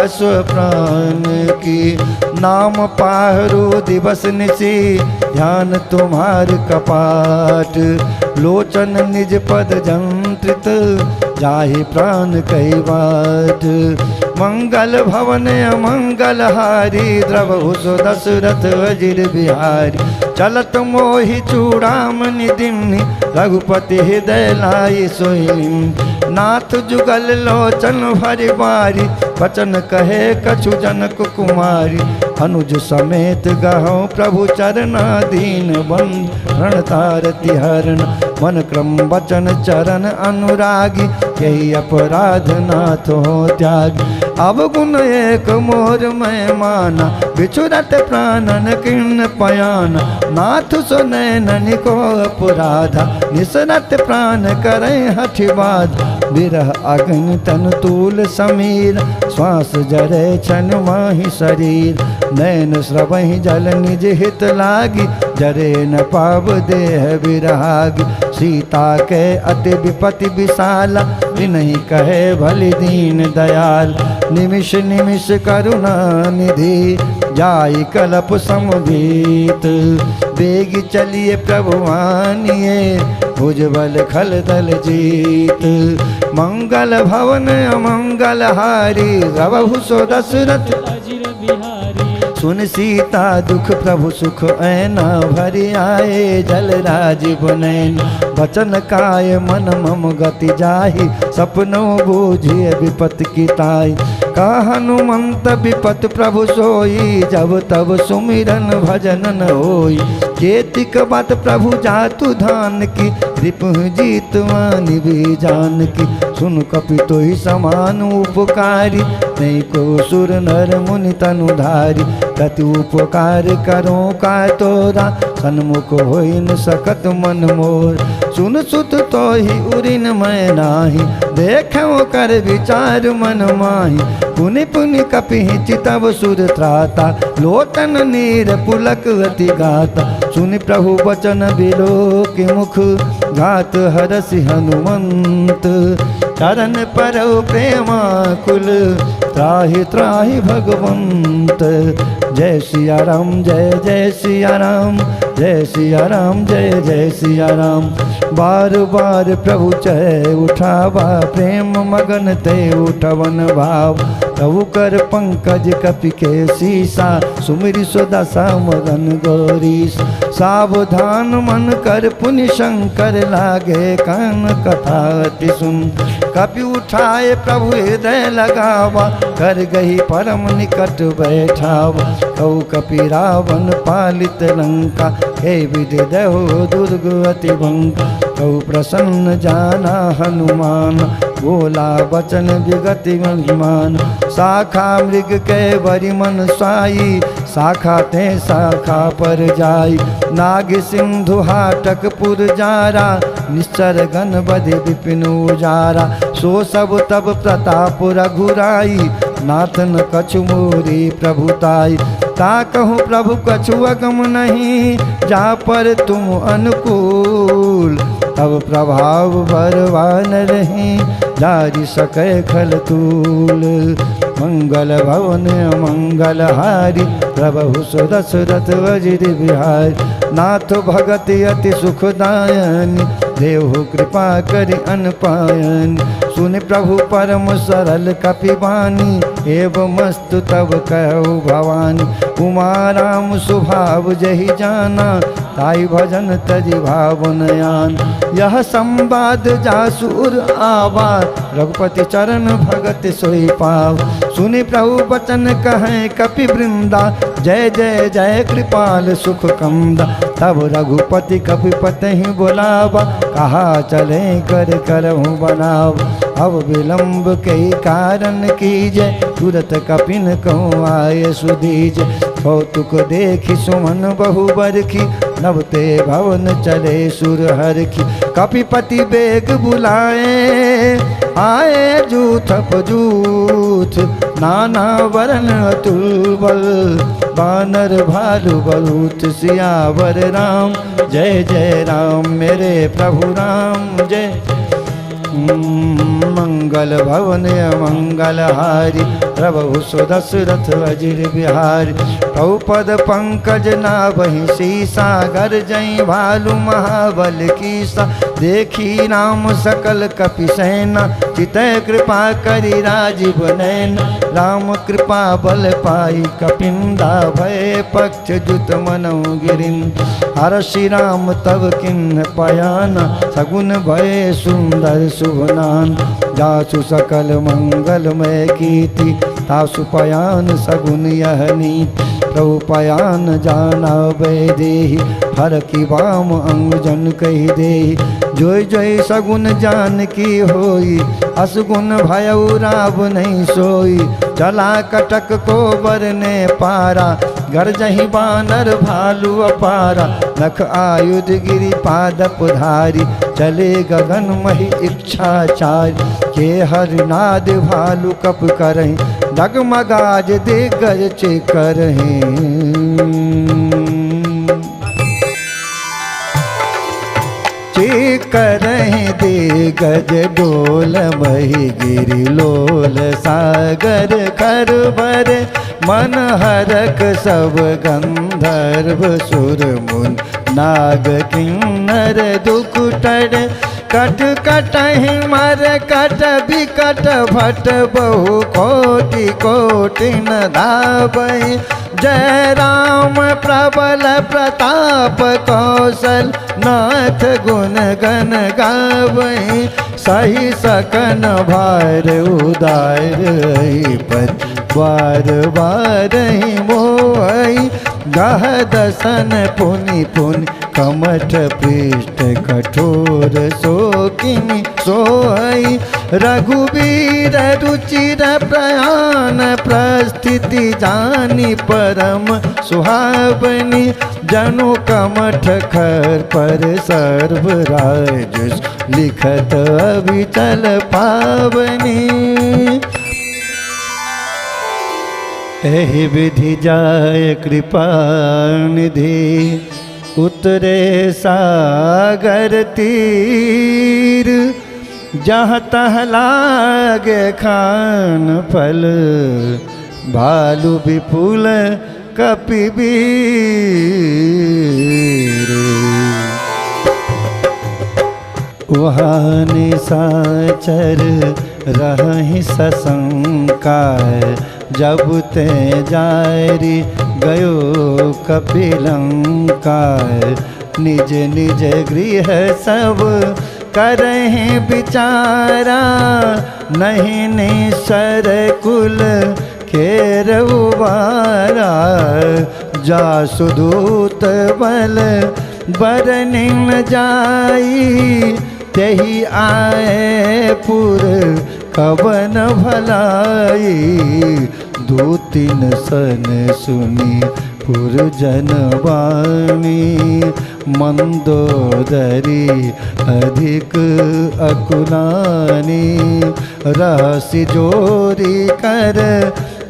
स्वप्राण की। नाम पाहरु दिवस निशि, ध्यान तुम्हार कपाट। लोचन निज पद जंत्रित, जाहि प्राण कई बाट। मंगल भवन अमंगल हारी, द्रवहु सो दशरथ अजिर बिहारी। चलत मोहि चूड़ामणि दिन्हि, रघुपति हृदय लाई सोई। नाथ जुगल लोचन भरि बारी, वचन कहे कछु जनक कुमारी। अनुज समेत गहौ प्रभु चरणाधीन, बंद प्रणतारति हरण। मन क्रम वचन चरण अनुरागी, यही अपराध नाथ हो त्याग। अवगुण एक मोर मैं माना, बिछुरत प्राणन किन्न पयाना। नाथ सो नैनन को अपराधा, निसरत प्राण करे हठि बाध। विरह अग्नि तन तूल समीर, श्वास जरे छन माहि शरीर। नैन स्रवहि जल निज हित लागी, जरे न पाव देह विरागी। सीता के अति विपति विशाला, विनहि कहे भलि दीन दयाल। निमिष निमिष करुणा निधि, जाई कलप समभीत। बेग चलिए प्रभु मानिए, भुजबल खल दल जीत। मंगल भवन अमंगल हारी, रवहु सो दशरथ अजिर बिहारी। सुन सीता दुख प्रभु सुख ऐना, भरि आए जल राजीव नैन। वचन काय मन मम गति जाहि, सपनो बूझिए विपत की ताई। कहा हनुमंत विपत प्रभु सोई, जब तब सुमिरन भजन न होई। केतिक बात प्रभु जातु धान की, रिपुह जीतवानि भी जान की। सुन कपि तोहि समान उपकारी, नहीं को सुर नर मुनि तनुधारी। कति उपकार करो का तोरा, सन्मुख होई न सकत मन मोर। सुन सुत तोहि उरिन मैं नाही, देखो कर विचार मन माही। पुनि पुनि कपि चितव सुर त्राता लोटन नीर पुलक अति गाता सुनि प्रभु वचन बिलो के मुख घात हरसि हनुमंत चरण परौ प्रेमा कुल त्राहि त्राहि भगवंत जय सिया राम जय जय सिया राम जय सिया राम जय जय सिया राम बार बार प्रभु चय उठावा प्रेम मगन ते उठवन भाव प्रभु कर पंकज कपि के सीसा सुमिरि सुदशा मगन गौरीश सावधान मन कर पुनि शंकर लागे कान कथा अति सुन कपि उठाए प्रभु हृदय लगावा कर गही परम निकट बैठावा कहु कपि रावण पालित लंका हे विधि दहो दुर्ग अति भंका कहु प्रसन्न जाना हनुमान बोला वचन विगति महिमान शाखा मृग के बरि मन साई शाखा ते शाखा पर जाई नाग सिंधु हाटक पुर जारा निश्चर गण बधि विपिन उजारा सो सब तब प्रताप रघुराई नाथन कछु मोरी प्रभुताई ता कहूँ प्रभु कछु अगम नहीं जा पर तुम अनुकूल तब प्रभाव बरवान रही जारी सकै खल तूल मंगल भवन मंगल हारी प्रभु सुदशरथ वज्र बिहारी नाथ भगत अति सुखदायनि देहु कृपा करि अनपायनि सुनि प्रभु परम सरल कपिबानी एवं मस्तु तब कहु भवानी उमा राम स्वभाव जहि जाना ताई भजन तजि भावन यान यह संवाद जासुर आवा रघुपति चरण भगत सोई पाव सुनि प्रभु वचन कहें कपि वृंदा जय जय जय कृपाल सुख कंदा तब रघुपति कपिपति बुलावा कहा चले कर करहूँ बनाव अब विलंब के कारण कीजय तुरत कपिन कहूँ आये सुदीज कौतुक देखी सुमन बहु बरखी नवते भवन चले सुर हरखी कपिपति बेग बुलाए आए जूथ पजूथ नाना वरण अतुल बल बानर भालु बलूथ सियावर राम जय जय राम मेरे प्रभु राम जय मंगल भवन मंगल हारी प्रभु सुदशरथ वज्र बिहारी पद पंकज नाभहि सीसा गर जय भालु महाबल कीसा देखी राम सकल कपि सेना चितय कृपा करि राजीव नैना राम कृपा बल पाई कपिंदा भय पक्ष जुत मनहु गिरिंद हरषि राम तब किन्न पयाना सगुन भय सुंदर शुभनान जासु सकल मंगलमय कीर्ति तासु पयान सगुन यह नीति प्रभु पयान जाना वैदेही हर की वाम अंग जन कही दे जोय जोय सगुन जान की होई असगुन भयउ राव नहीं सोई चला कटक को बरने पारा गरजहि बानर भालु अपारा नख आयुध गिरि पादप धारी चले गगन महि इच्छाचारी के हरनाद भालु कप करहीं डगमगाज दिग्गज करहीं करहीं दिग्गज डोल मही गिरि लोल सागर खर भर मन हरक सब गंधर्व सुर मुन नाग किन्नर दुख टर कट कटहि मर कट बिकट भट बहु कोटि कोटि न धावहि जय राम प्रबल प्रताप कौशल नाथ गुण गण गावहि सही सकन भार उदार पद बार बार मोहि गह दसन पुनि पुनि कमठ पृष्ठ कठोर शोकिनी सोई रघुवीर रुचिर प्रयाण प्रस्थिति जानी परम सुहावनी जनु कमठ खर पर सर्वराज लिखत अविचल पावनी एहि विधि जाय कृपा निधि उतरे सागर तीर, जहाँ तह लागे खान फल भालु विपुल कपिवीर। वहाँ निशाचर रहि सशंका, जब ते जारी गयो कपिलंका। निज निज गृह सब करहि विचारा, नहीं निसर कुल खेर उबारा। जासुदूत बल बरनि न जाई, तेहि आए पुर कवन भलाई। दूतिन सन सुनी पुरजन वाणी, मंदोदरी अधिक अकुलानी। रहस्य जोरी कर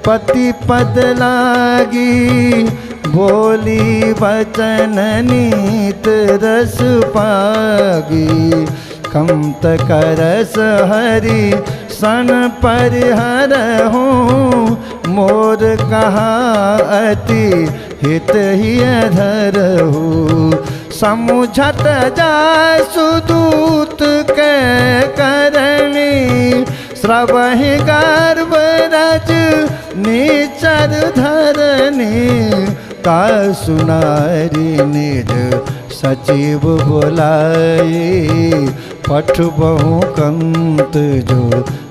पति पद लागी, बोली वचन नीत रस पागी। कंत करस हरि सन परिहर हूँ, मोर कहा अति हित ही धरहु। समुझत जासु दूत के करणी, श्रवहि गर्भ रज नीचर धरनी। ता सुनारी निज सचिव बोलाई, पठबहु कंत जो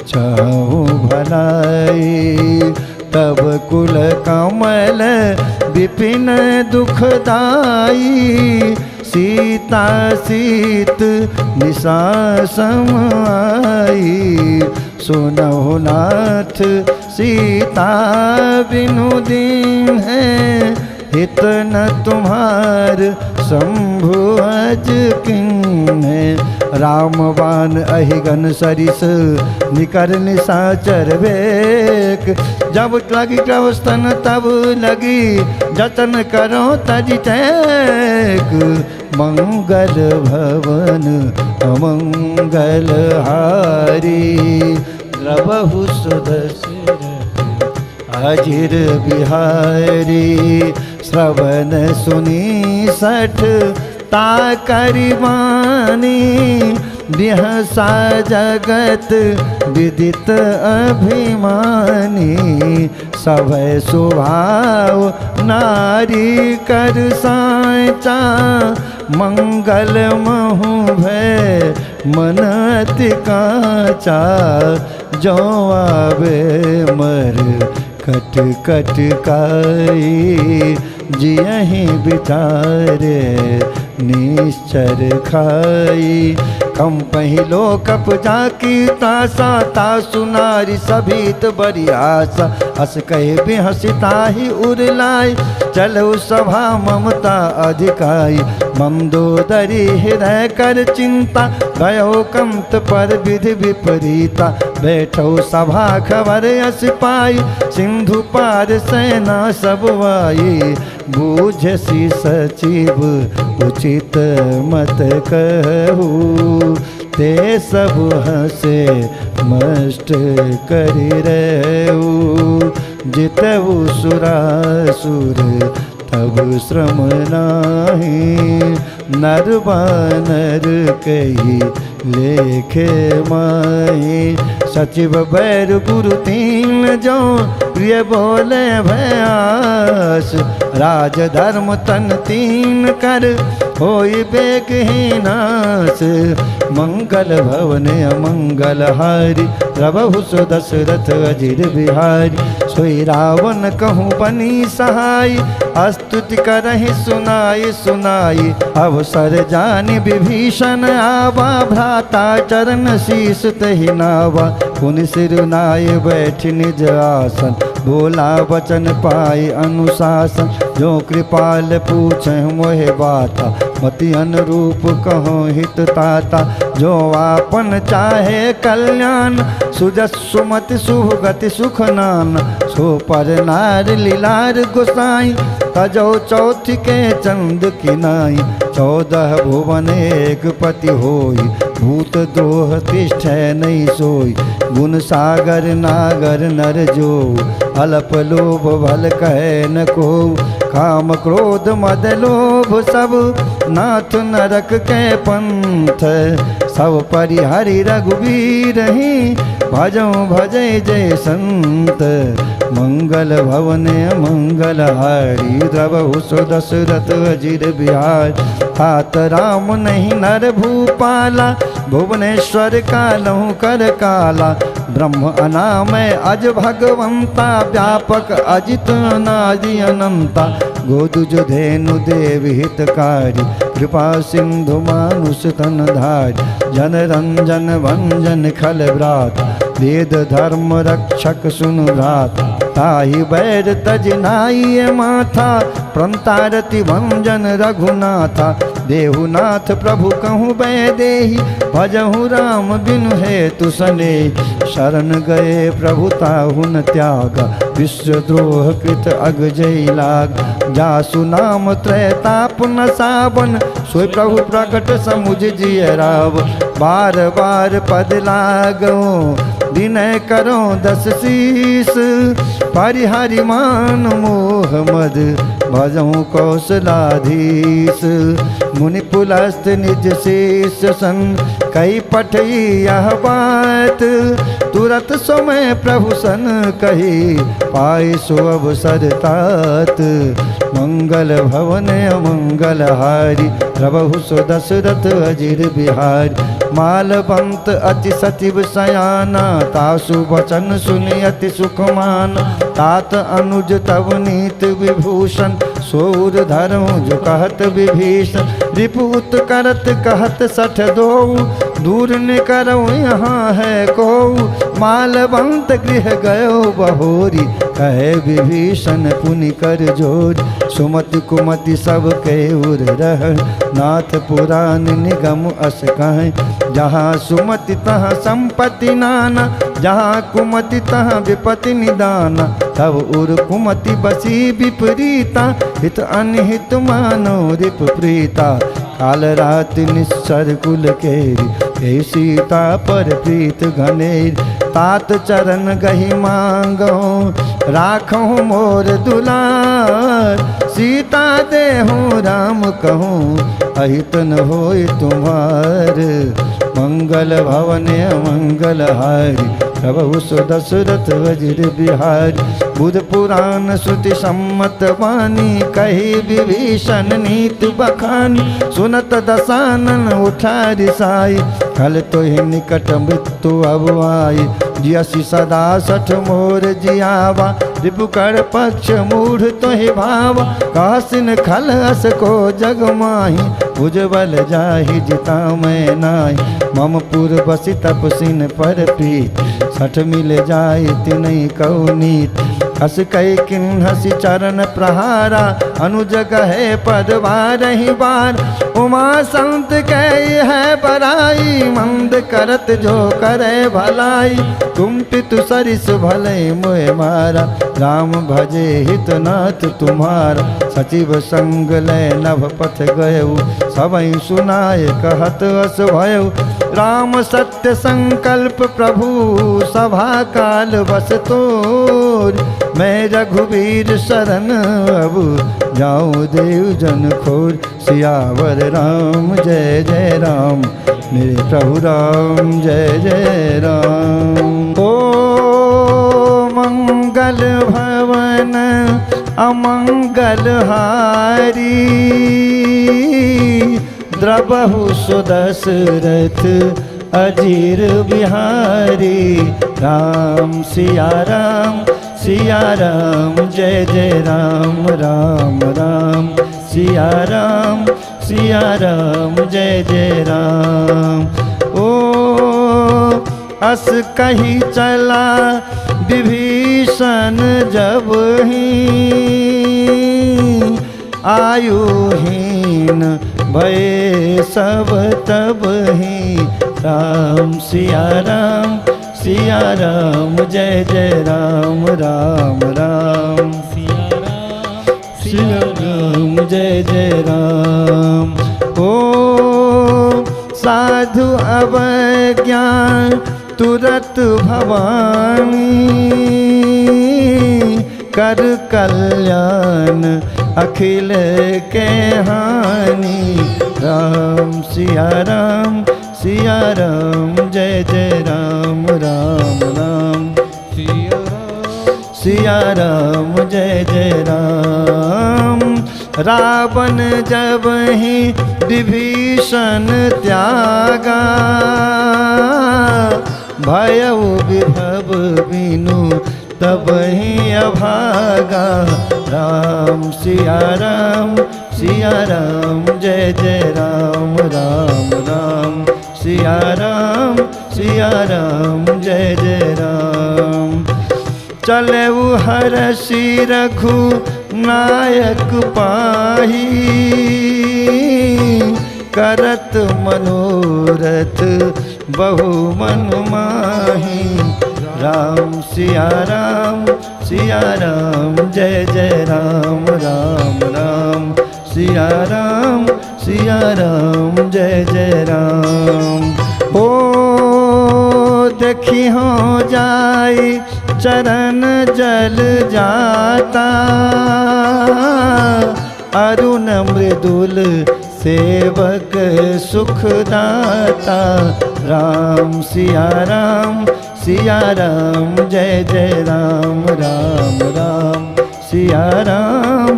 चाहूँ भलाई। तब कुल कमल विपिन दुखदाई, सीता सीत निशा समाई। सुनहु नाथ सीता बिनु दीन है, हित न तुम्हार शंभु अज किन है। रामबान अहिगन सरिस निकर निशाचर बेक, जब लगी स्तन तब लगी जतन करो तज टेक। मंगल भवन अमंगल हारी, द्रवहु सुदर्शन अजिर बिहारी। श्रवण सुनी सठ ता करिवानी, बिहसा जगत विदित अभिमानी। सभय स्वभाव नारी कर साचा, मंगल महु भय मन अति काचा। जो आवे मर कट कट काई, जियहि बिचारे निश्चर खाई। कम पहिलो कप जाकी तासा, तासु नारी सभीत बड़ी आशा। हस कहे बिहसिता ही उरलाई, चलो सभा ममता अधिकाई। मंदोदरी हृदय कर चिंता, भयो कंत पर विधि विपरीता। बैठो सभा खबर यस पाई, सिंधु पार सेना सब आई। बूझसी सचिव उचित मत कहू, ते सब हसे मस्ट करि रहू। जितऊ सुरासुर तब श्रम नाही, नर बानर कही लेखे माही। सचिव बैर गुरु तीन जो प्रिय बोले भयास। राज धर्म तन तीन कर होई बेगही नास। मंगल भवन अमंगल हारी, प्रभु सो दशरथ अजिर बिहारी। सोई रावण कहूँ बनी सहाय, स्तुति करहि सुनाई सुनाई। अवसर जानि विभीषण आवा, भ्राता चरण शीस तहि नावा। पुनि सिर नाय बैठ निज आसन, बोला वचन पाए अनुशासन, जो कृपाल पूछे मोहे बाता, मति अनुरूप कहो हित ताता, जो आपन चाहे कल्याण, सुजस सुमति शुभ गति सुख नान, सो पर नार लीलार गोसाई, तजो चौथ के चंद की नाई, 14 भुवन एक पति होई, भूत द्रोह तिष्ठै नहीं सोई, गुण सागर नागर नर जो, अल्प लोभ भल कहे न को, काम क्रोध मद लोभ सब, नाथ नरक के पंथ, सब परिहरि रघुवीर ही, भजो भजै जय संत, मंगल भवन मंगल हारी, द्रवहु सो दशरथ अजिर बिहार, तात राम नहीं नर भूपाला, भुवनेश्वर कालहु कर काला, ब्रह्म अनामय अज भगवंता, व्यापक अजित अनादि अनंता, गोदुज धेनु देव हितकारी, कृपा सिंधु मानुष तन धारी, जन रंजन भंजन खल व्रात, वेद धर्म रक्षक सुन रात, ताहि बैर तज नाई माथा, प्रंतारति भंजन रघुनाथा, देहुनाथ प्रभु कहूँ बैदेही, भजहु राम बिनु हेतु सने, शरण गए प्रभु ताहुन त्याग, विश्वद्रोह कृत अग जय लाग, जासु नाम त्रैताप न सावन, सोई प्रभु प्रकट समुझ जिय राव, बार बार पद लागो विनय करो 10 शीस, परिहरि मान मोह मद, भजहु कौशलाधीश, मुनि पुलस्त निज शेष सन, कई पठई यह बात, तुरत समय प्रभु सन कही, पाई सो अवसर तात, मंगल भवन मंगल हारी, प्रभु सो दशरथ अजिर बिहारी, मालवंत अति सचिव सयाना, तासु वचन सुनि अति सुखमान, तात अनुज तव नीत विभूषण, सोर धरऊ जो कहत विभीषण, रिपुत करत कहत 62, दूर न करो यहाँ है को, मालवंत गृह गयो बहोरी, कहे विभीषण पुनि कर जोर, सुमति कुमति सब के उर रह, नाथ पुराण निगम अस कहें, जहाँ सुमति तहाँ संपत्ति नाना, जहाँ कुमति तहाँ विपत्ति निदाना, तब उर कुमति बसी विपरीता, हित अनहित मानो रिप प्रीता, काल रात निश्चर कुल केरी, हे सीता पर प्रीत घनेर, तात चरण गहि मांगो, राखो मोर दुलार, सीता देहु राम कहूँ, अहित न होय तुम्हार, मंगल भवन मंगल हारी, प्रभु सो दशरथ अजिर बिहारी, बुध पुराण श्रुति सम्मत वाणी, कही विभीषण नीत बखानी, सुनत दसानन उठारि साई, खल तोहि निकट मृत्यु अब आई, जियसि सदा 60 मोर जियावा, रिपुकर पक्ष मूढ़ तोहि भावा, कासिन खल अस को जग माही, उज्जवल जाहि जिता मैं नाई, मम पुर बसि तपसिन पर प्रीत, 60 मिल जाय तिनहि कहु नीत, हस कई किन्हसि चरण प्रहारा, अनुज कहे पद बारहि बार, उमा संत कही है बराई, मंद करत जो करे भलाई, तुम पितु सरिस भले मोह मारा, राम भजे हित नाथ तुम्हारा, सचिव संग लय नभ पथ गयऊ, सबई सुनाय कहत अस भयऊ, राम सत्य संकल्प प्रभु सभा काल बस तोर, मैं रघुवीर शरण अब जाऊँ देव जन खोर, सियावर राम जय जय राम, मेरे प्रभु राम जय जय राम। ओ मंगल भवन अमंगल हारी, द्रवहु सो दशरथ अजिर बिहारी, राम सिया राम जय जय राम, राम राम सिया राम जय जय राम। ओ अस कही चला विभीषण जब ही आयुहीन भये सब तब ही। राम सिया राम जय जय राम राम राम सिया राम जय जय राम। ओ साधु अवज्ञा तुरत भवानी कर कल्याण अखिल के हानि। राम सिया राम जय जय राम राम राम सिया राम जय जय राम। रावण जब ही विभीषण त्यागा भयउ विभव बिनु तब ही अभागा। राम सिया राम जय जय राम राम राम सिया राम जय जय राम। चलेउ हरषि रघु नायक पाही करत मनोरथ बहु मन माही। राम सिया राम जय जय राम राम राम सिया राम जय जय राम। ओ देखी हो जाई चरण जल जाता अरुण मृदुल सेवक सुखदाता। राम सिया राम जय जय राम राम राम सिया राम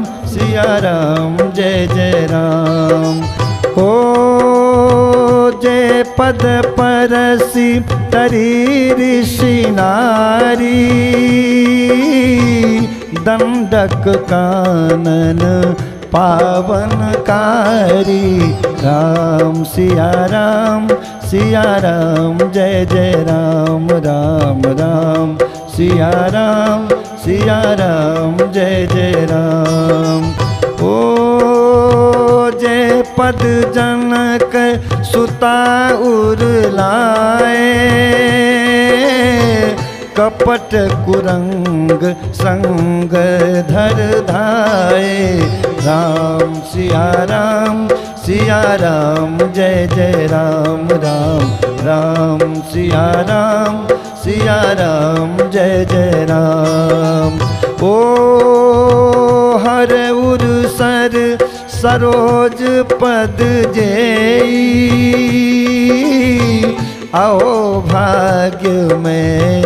जय जय राम। ओ जय पद परसी तरी ऋषि नारी दंडक कानन पावनकारी। राम सिया राम जय जय राम राम राम सिया राम जय जय राम। ओ जय पद जनक सुता उरलाए कपट कुरंग संग धर धाये। राम सिया राम जय जय राम राम राम सिया राम जय जय राम। ओ हर उर सर सरोज पद जेई आओ भाग्य में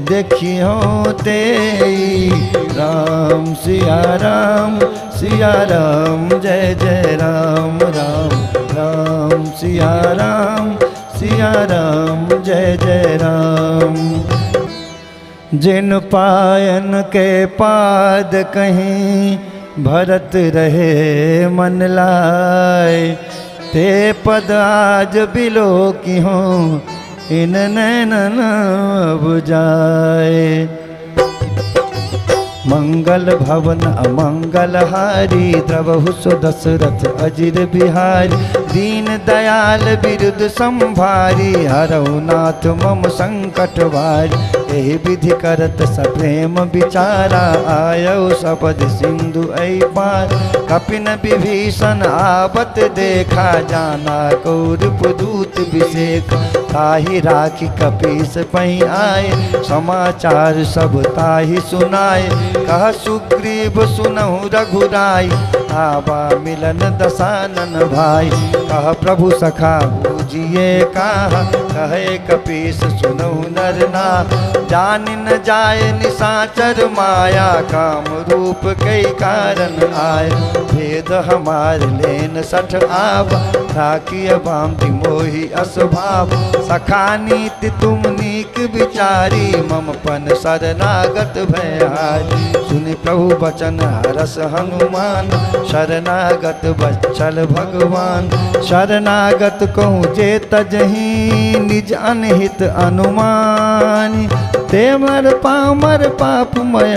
देखियो तेई। राम सिया राम जय जय राम राम राम सिया राम जय जय राम। जिन पायन के पाद कहीं भरत रहे मन लाए ते पद आज बिलो की हो इन नैनन बुझाए। मंगल भवन अमंगल हारी द्रवहु सो दशरथ अजिर बिहारी। दीन दयाल बिरुद संभारी हरऊ नाथ मम संकट वारी। एहि विधि करत सप्रेम विचारा आयौ सपद सिंधु ऐ पार। कपिन विभीषण आवत देखा जाना कौरव दूत विषेक। ताहि राखी कपीस पै आए समाचार सब ताहि सुनाए। कह सुग्रीव सुनहु रघुराई आवा मिलन दसानन भाई। कह प्रभु सखा बूझिए कहा कहे कपीस सुनहु नर नाथ। जान न जाए निशाचर माया काम रूप कई कारण आए। भेद हमार लेन सठ आव राखी बाम मोहि असभाव। सखा नीति तुम नीक विचारी मम पन शरणागत भयहारी। सुनि प्रभु बचन हरस हनुमान, शरणागत बच्चल भगवान। शरणागत कहूँ जे तजही निज अनहित अनुमान, ते मर पामर पापमय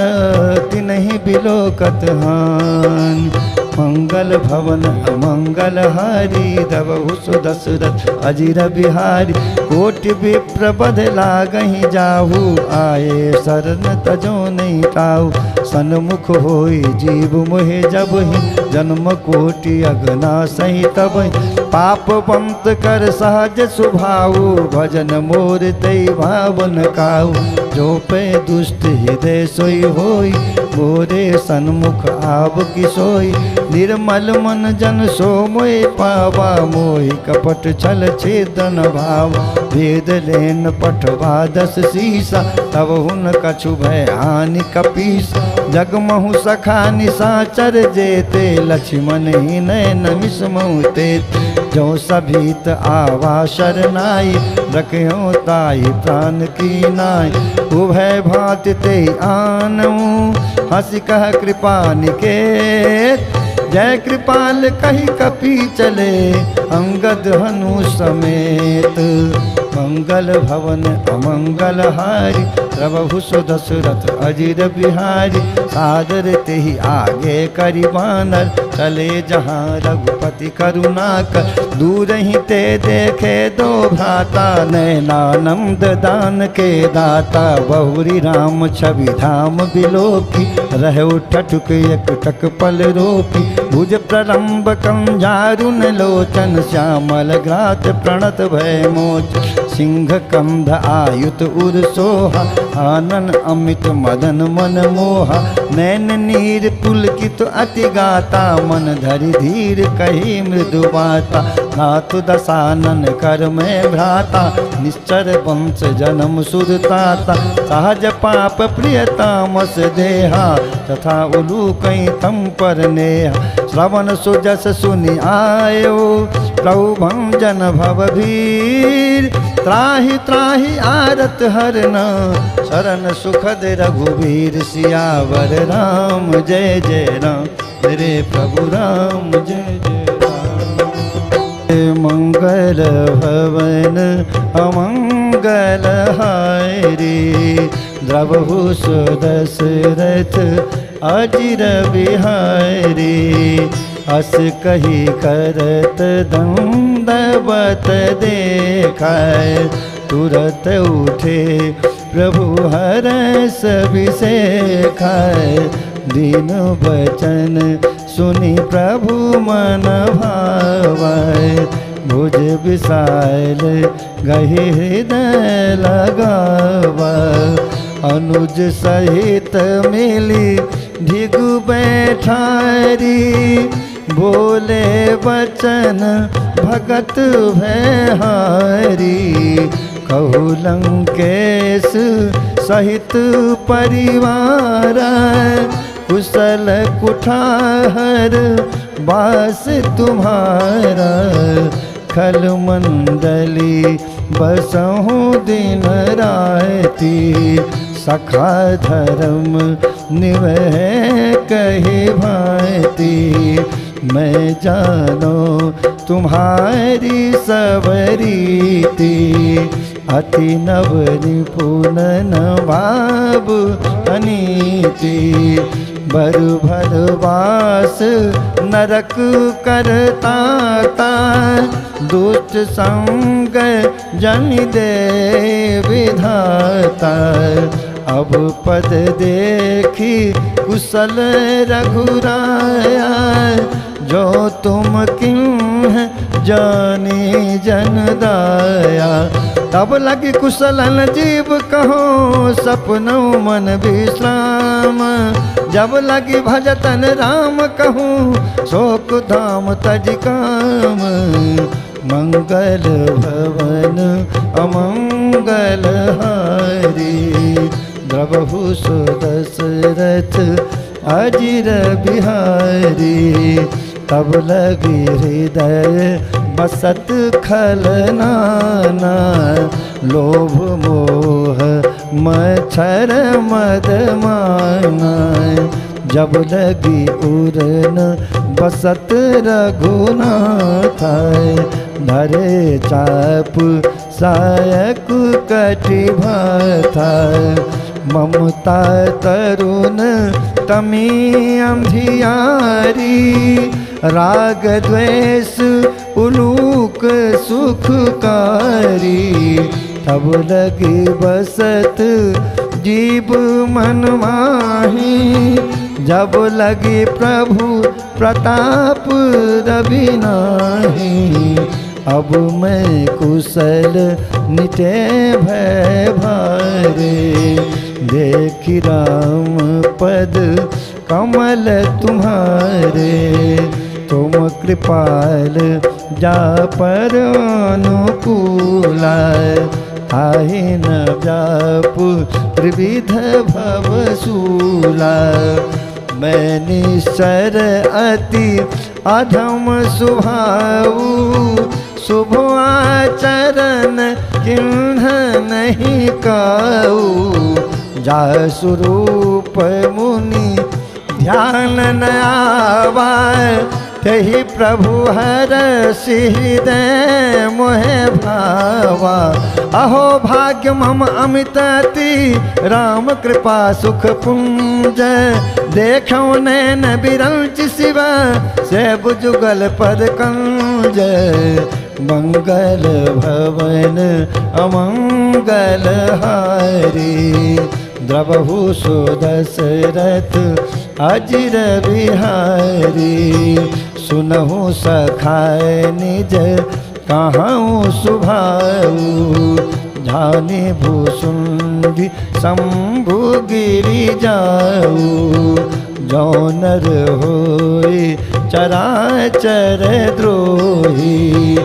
तिन्हि बिलोकत हान। मंगल भवन अमंगल हारी, द्रवहु सुदशरथ अजिर बिहारी। कोटि विप्र बध लागहि जाहू, आए शरण तजो नहीं ताऊ। सन्मुख होई जीव मोहे जबहि, जन्म कोटि अगना सही तबहि। पाप बंत कर सहज सुभाऊ, भजन मोर तै भावन काऊ। जो पे दुष्ट हृदय सोई होई, मोरे सन्मुख आव की सोई। निर्मल मन जन सो मोहि पावा, मोहि कपट छल छेदन भाव। वेद लेन पठवा 10 सीसा, तब हुन कछु भय हानि कपीस। जगमहु सखा निशाचर जेते, लक्ष्मण ही नयन मिसमहु तेत। जो सभीत आवा शरनाई, रखियो ताई प्राण की नाई। उभय भांति ते आनऊ, हंसी कह कृपा निकेत। जय कृपाल कही कपी चले, अंगद हनु समेत। मंगल भवन अमंगल हारी, प्रभु सुदशरथ अजिर बिहारी। सादर तेहि आगे करि बानर, चले जहाँ रघुपति करुणाकर। दूर ही ते देखे दो भ्राता, नैनानंद दान के दाता। बहुरी राम छवि धाम बिलोकी, रहे ठठुक एकटक पल रोकी। भुज प्रलम्ब कंजारुन लोचन, श्यामल घ्रात प्रणत भय मोच। सिंह कंध आयुत उर सोहा, आनन अमित मदन मन मोहा। नैन नीर पुलकित अति गाता, मन धरि धीर कही मृदु बाता। नाथ दशानन कर में भ्राता, निश्चर वंश जन्म सुरताता। सहज पाप प्रियतामस देहा, तथा उलू कहीं तम पर नेहा। श्रवण सुजस सुनि आयो, प्रभु भंजन भवभीर। त्राहि त्राहि आरत हरना, शरण सुखद रघुवीर। सियावर राम जय जय राम, मेरे प्रभु राम जय जय राम। मंगल भवन अमंगल हारी, द्रवहु सुदशरथ अजिर बिहारी। अस कही करत दंडवत देखाय, तुरत उठे प्रभु हरष अभिषेखाय। दीन वचन सुनि प्रभु मन भावै, भुज विशाल गहि हृदय लगावा। अनुज सहित मिली धिगु बैठारी, बोले वचन भगत भयहारी। कहु लंकेश सहित परिवार, कुशल कुठार बास तुम्हारा। खल मंडली बसहु दिन राति, सखा धर्म निवह कही भांति। मैं जानो तुम्हारी सब रीति, अति नव निपुण नवाब अनीति। बर भरवास नरक करता, दुष्ट संग जन दे विधाता। अब पद देखी कुशल रघुराया, जो तुम किं जानी जन दाया। तब लगी कुशलन जीव कहो, सपनों मन विश्राम। जब लगी भजतन राम कहूँ, शोक धाम तज काम। मंगल भवन अमंगल हारी, द्रवहु सुदशरथ अजिर बिहारी। तब लगी हृदय बसत खल नाना, लोभ मोह मच्छर मद मानाय जब लगी उड़न बसत रघुनाथ धरे चाप सायक कटि भाथा ममता तरुण तमी अंधियारी राग द्वेष उलूक सुखकारी तब लगी बसत जीव मन माही जब लगी प्रभु प्रताप रवि नाही अब मैं कुशल निटे भय भारे देखी राम पद कमल तुम्हारे तुम कृपाल जा पर अनुकूला आहे न व्याप त्रिविध भवसूला मैं निश्चर अति अधम स्वभाव शुभ आचरण किन्ह नहीं काऊ जा स्वरूप मुनि ध्यान न आवा तहि प्रभु हर हृदय मोहे भावा अहो भाग्य मम अमित अति राम कृपा सुख पुंज देखो नैन बिरंच शिव से बुजुगल पद कंज मंगल भवन अमंगल हारी द्रवहु सुदशरथ अजिर बिहारी सुनहु सखाय निज कहाँ सुभाऊ जाने भूसुंडी शंभु गिरि जाऊ जौनर होए चराचर द्रोही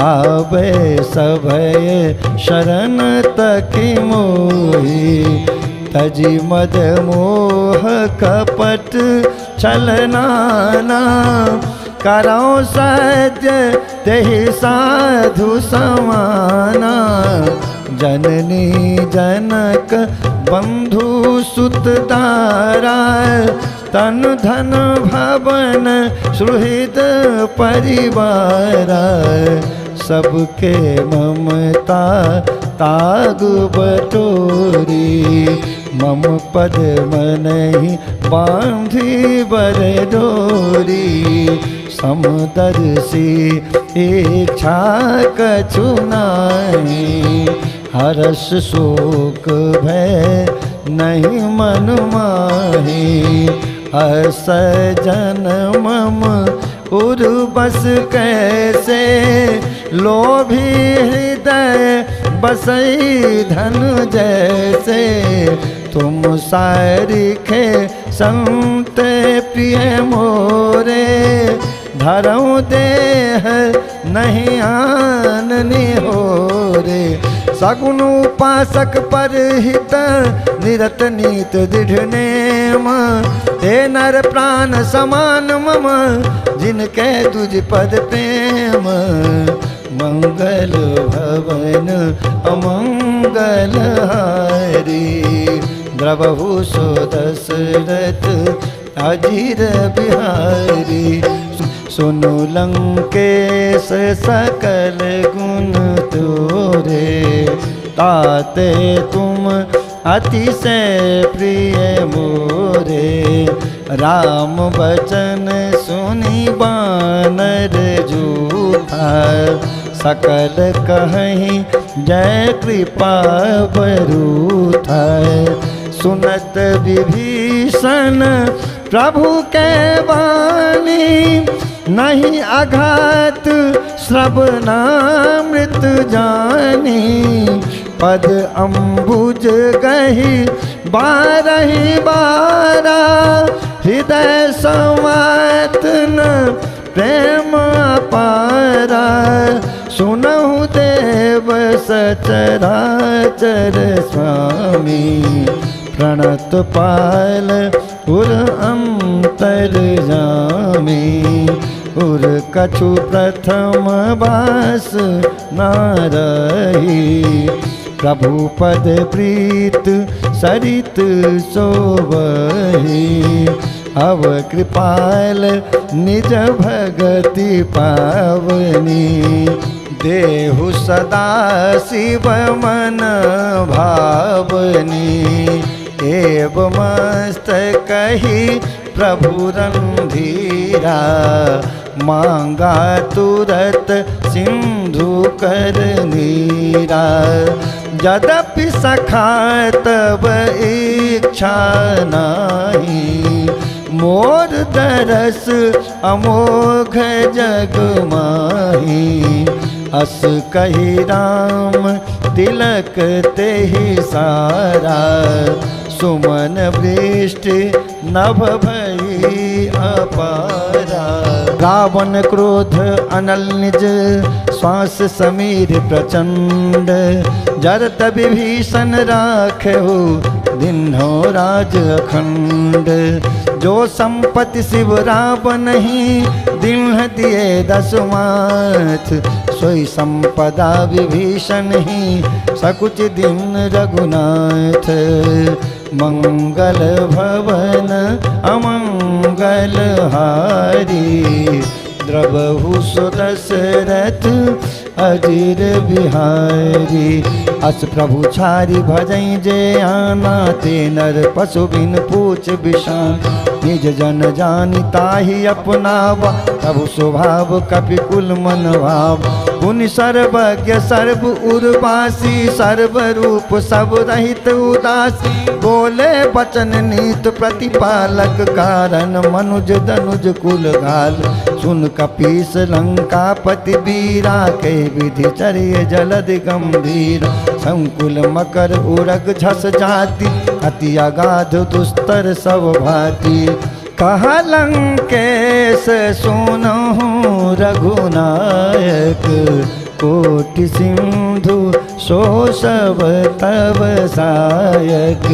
आवे सभय शरण तकी मोही तजी मद मोह कपट छलनाना करो सत्य तेहि साधु समाना जननी जनक बंधु सुत तारा तन धन भवन सुहृद परिवार सबके ममता ताग बटोरी मम पद मनहि बांधी बर डोरी समदर्शी इच्छा कछु नाहि हर्ष शोक भय नहीं मन माहि अस जन मम उर्वश कैसे लोभी हृदय बसई धन जैसे तुम सारिखे संत प्रिय मोरे धरऊ देह नहीं आननी हो रे सगुन उपासक पर हित निरत नीत दृढ़ नेम हे नर प्राण समान मम जिनके तुझ पद प्रेम मंगल भवन अमंगल हारी द्रवहु सुदशरथ अजिर बिहारी सुनु लंकेश सकल गुण तोरे ताते तुम अतिशय प्रिय मोरे राम बचन सुनि बानर जूठा सकल कहीं जय कृपा बरूथा सुनत विभीषण प्रभु के वाणी नहीं आघात श्रवणामृत जानी पद अम्बुज गही बारही बारा हृदय संवात न प्रेम अपारा सुनहु देव सचराचर स्वामी प्रणत पाल उर अंतर जामी उर कछु प्रथम बास नारही प्रभु पद प्रीत सरित सोवही। अव कृपाल निज भगति पावनी, देहु सदा शिव मन भावनी। एव मस्त कही प्रभु रणधीरा, मांगा तुरत सिंधु कर नीरा। यद्यपि सखा तब इच्छा नाही, मोर दरस अमोघ जग माही। अस कही राम तिलक तेहि सारा, सुमन वृष्टि नभ भई अपारा। रावण क्रोध अनल निज, श्वास समीर प्रचंड। जरत विभीषण राखहु, दिन्हो राज अखंड। जो संपत्ति शिव रावण ही, दिन्ह दिए 10 माथ। सोई संपदा विभीषण ही, सकुच दिन रघुनाथ। मंगल भवन अमंगल हारी, द्रवहु सुदशरथ अजीर बिहारी। अस प्रभु छारी भजई जे आना, ते नर पशु बिन पूछ बिशान। निज जन जानी ताहि अपनावा, प्रभु स्वभाव कपि कुल मन भाव। पुनि सर्वज्ञ सर्व उर्वासी, सर्वरूप सब रहित उदासी। बोले बचन नीत प्रतिपालक, कारण मनुज दनुज कुल घाल। सुन कपीस लंकापति वीरा, के विधि चर्य जलद गंभीर। संकुल मकर उरग झस जाति, अति अगाध दुस्तर सब भांति। कहा लंकेश सुनहु रघुनायक, कोटि सिंधु सो सब तब सायक।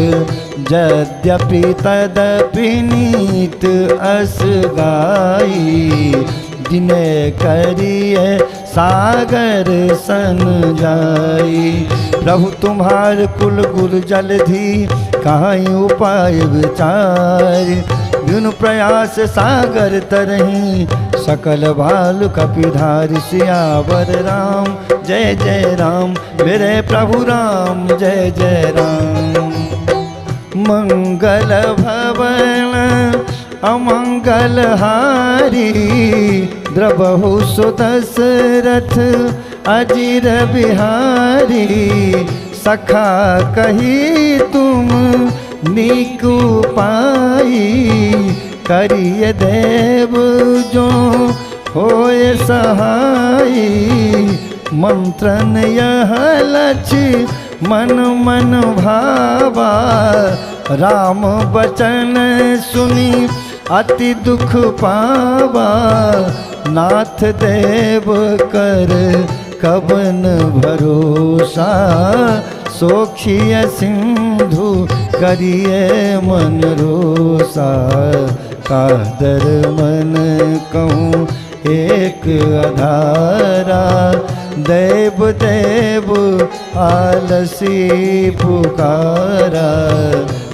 यद्यपि तदपि नीत अस गाई, जिन्हें करिए सागर सन जाई। प्रभु तुम्हार कुल गुल जलधि, कहीं उपाय विचार। बिनु प्रयास सागर तरही, सकल भालु कपिधारि। सियावर राम जय जय राम, मेरे प्रभु राम जय जय राम। मंगल भवन अमंगल हारी, द्रवहु सुदशरथ अजीर बिहारी। सखा कही तुम नीकु पाई, करिय देव जो होय सहाई। मंत्रन यह लक्ष्य मन मन भावा, राम बचन सुनी अति दुख पावा। नाथ देव कर कवन भरोसा, सोखिय सिंधु करिए मन रोसा। कादर मन कहूँ एक अधारा, देव देव आलसी पुकारा।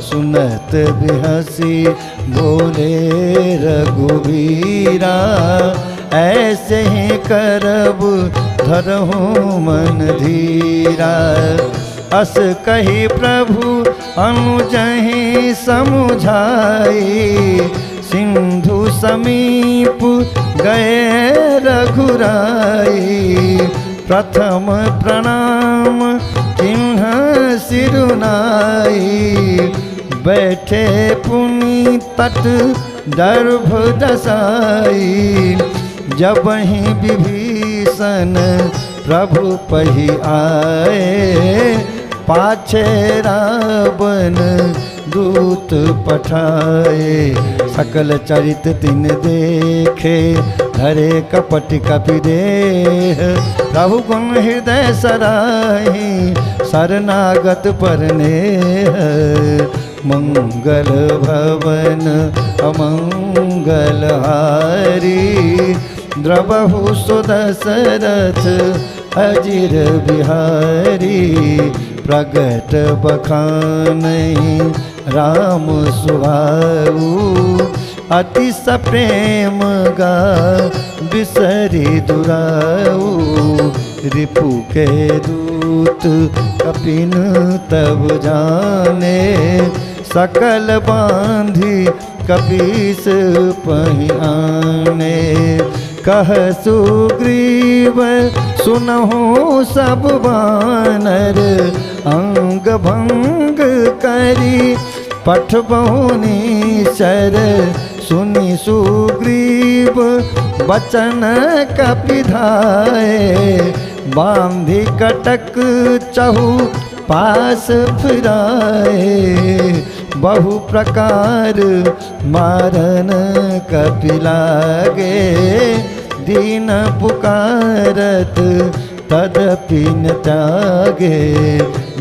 सुनत बिहसी बोले रघुवीरा, ऐसे ही करब धरहु मन धीरा। अस कही प्रभु अनुजहि समुझाई, सिंधु समीप गए रघुराई। प्रथम प्रणाम किन्ह सिरुनाई, बैठे पुनि तट दर्भ दसाई। जब ही विभीषण प्रभु पही आए, पाछे रावण दूत पठाए। सकल चरित तिन देखे, धरे कपट कपि देह। प्रभु गुण हृदय सराही, शरणागत परनेह। मंगल भवन अमंगल हारी, द्रवहु सुदशरथ अजीर बिहारी। प्रगट बखानहि राम सुभाऊ। अति सप्रेम गा बिसरि दुराऊ। रिपु के दूत कपिन तब जाने सकल बांधी कपीस पहियाने। कह सुग्रीव सुनहु सब बानर अंग भंग करी पठबहुनि शर। सुनि सुग्रीव बचन कपिधाए बांधी कटक चहु पास फिराए। बहु प्रकार मारन कपि लागे दीन पुकारत तदपि न त्यागे।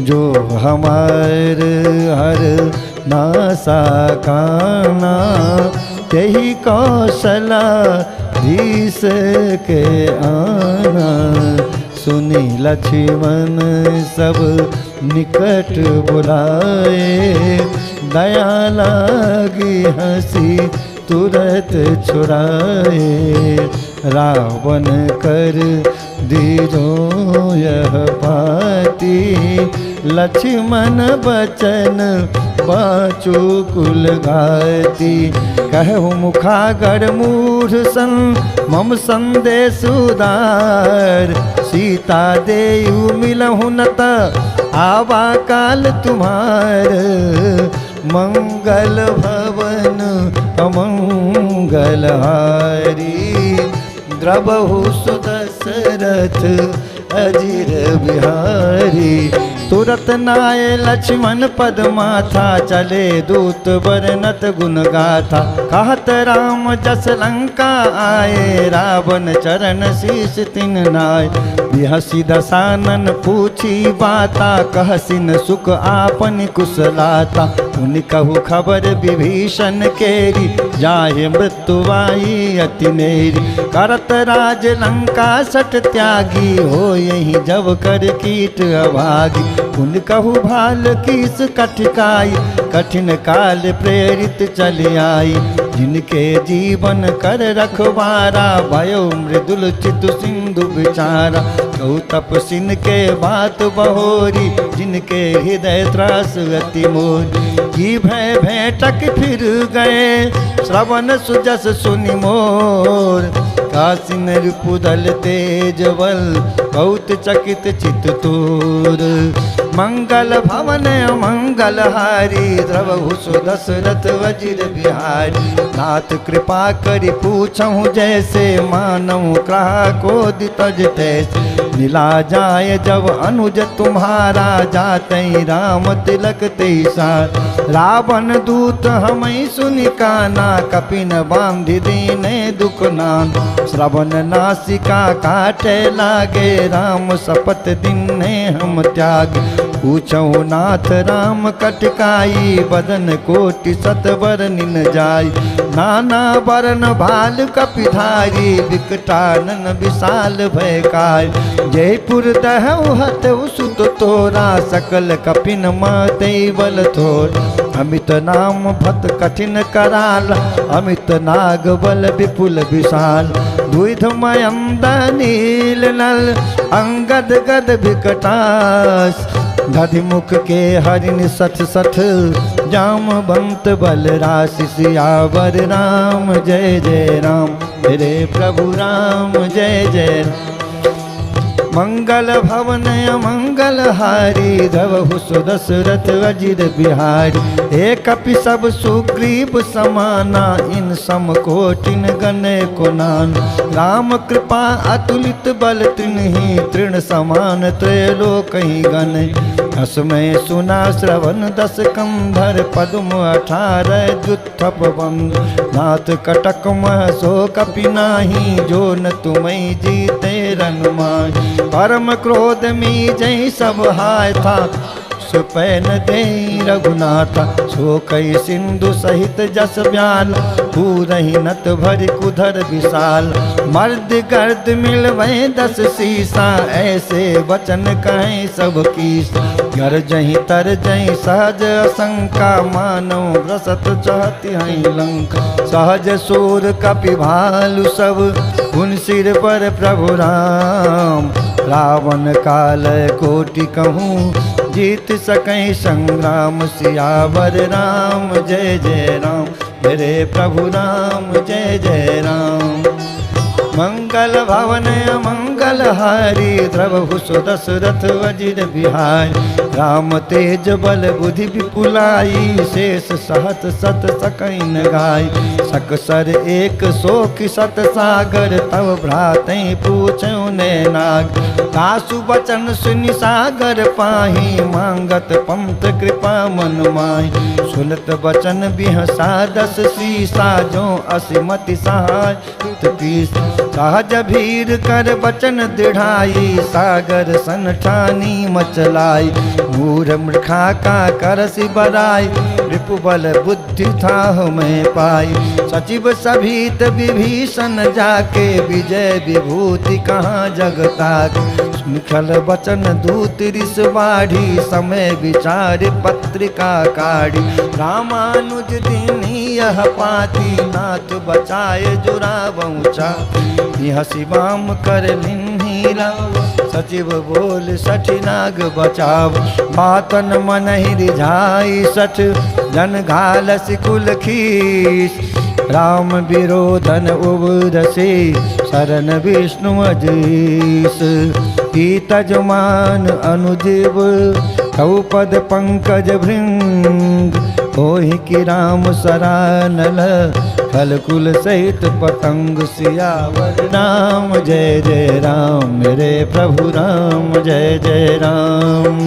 जो हमार हर नासा काना तेहि कौशला धीस के आना। सुनि लक्ष्मण सब निकट बुलाए दया लागी हंसी तुरत छुड़ाए। रावण कर दीजो यह पाती लक्ष्मण बचन बाचो कुल घाती। कहु मुखागर मूढ़ सन मम संदेश उदार। सीता देयु मिलहु न त आवा काल तुम्हार। मंगल भवन अमंगल हारी द्रबहु सुदशरथ अजिर बिहारी। तुरत नाय लक्ष्मण पद माथा चले दूत बरनत गुण गाथा। कहत राम जस लंका आए रावण चरण शीस तिन नाय। बिहसी दसानन पूछी बाता कहसिन सुख आपन कुशलाता। उन कहु खबर विभीषण केरी जाहे मृत्यु आई अति नेरी। करत राज लंका सट त्यागी हो यही जब कर कीट अभागी। उन कहु भाल कीस कठिकाई कठिन काल प्रेरित चल आई। जिनके जीवन कर रखवारा भयो मृदुल चित सिंधु विचारा। कहु तपसिन के बात बहोरी जिनके हृदय त्रास अति मोरी। की भय भेंटक फिर गए श्रवण सुजस सुनि मोर। कासिन रिपुदल तेजबल बहुत चकित चित तोर। मंगल भवन मंगल हारी द्रवहु सुदशरथ वज्र बिहारी। नाथ कृपा करि पूछहु जैसे मानहु कहा को दितज तैसे। मिला जाए जब अनुज तुम्हारा जातई राम तिलक तेसार। रावण दूत हमई सुनि काना कपिन बांधि दीने दुख नान। श्रवण नासिका काटे लागे राम शपथ दिने हम त्याग। पूछहु नाथ राम कटकाई बदन कोटि सतवर निन जाय। नाना बरन भाल कपिधारी विकटानन विशाल भयकार। जयपुर दहु हतउ सुत तोरा सकल कपिन माते बल थोर। अमित नाम भत कठिन कराल अमित नाग बल विपुल विशाल। द्विध मयंद नील नल अंगद गद विकटास। दधिमुख के हरिण सठ सठ जामवंत बल राशि। सियावर राम जय जय राम मेरे प्रभु राम जय जय। मंगल भवन मंगल हारी धवहु सुदशरथ वज्र बिहारी। एक कपि सब सुग्रीव समाना इन सम कोटिन गने को नान। राम कृपा अतुलित बल तृणहि तृण समान त्रैलोकहि गण। असमय सुना श्रवण दस कंधर पद्म 18 द्युत्थप बंद। नाथ कटक मह सो कपि नाही जो न तुमई जीते रनुमाई। परम क्रोध मी जय सब हाय था सुपैन दे रघुनाथ। सो कई सिंधु सहित जस ब्याल पूरही नत भर कुधर विशाल। मर्द गर्द मिलवे 10 शीशा, ऐसे वचन कहें सब कीस। गर जहीं तर जहीं सहज शंका, मानो ग्रसत चाहती हैं लंका। सहज सूर कपि भालु सब, उन सिर पर प्रभु राम। रावण काल कोटि कहूँ, जीत सकें संग्राम। सियावर राम जय जय राम, मेरे प्रभु राम जय जय राम। मंगल भवन मंगल हारी, द्रवहु सुदशरथ वज्र बिहारी। राम तेज बल बुद्धि विपुलाई, शेष सहत सत सकैन गाय। सकसर एक शोक सत सागर, तब भ्राते पूछौ ने नाग। तासु बचन सुनि सागर पाही, मांगत पंत कृपा मन माही। सुनत बचन बिहसा 10 शीशा, जो असिमति सहाय पीस। सहज भीर कर बचन दृढ़ाई, सागर सन ठानी मचलाई। मूढ़ मूर्खा का करसि बराई, रिपुबल बुद्धि था मैं पाई। सचिव सभीत विभीषण जाके, विजय विभूति कहाँ जगताक। निखल बचन दूत ऋष बाढ़ी, समय विचार पत्रिका काढ़ी। रामानुज दीनी यह पाती, नाथ बचाए जुरावऊँ चाती। हसी बाम कर लिन्हीरा, सचिव बोल सठी नाग बचाव। बातन मन ही रिझाई 60, जन घालस कुल खीस। राम विरोधन उबरसे, शरण विष्णु अजीस। तजमान अनुजीव, कौ पद पंकज भृंग। होहि कि राम सरानल, खल कुल सहित पतंग। सियावर राम जय जय राम, मेरे प्रभु राम जय जय राम।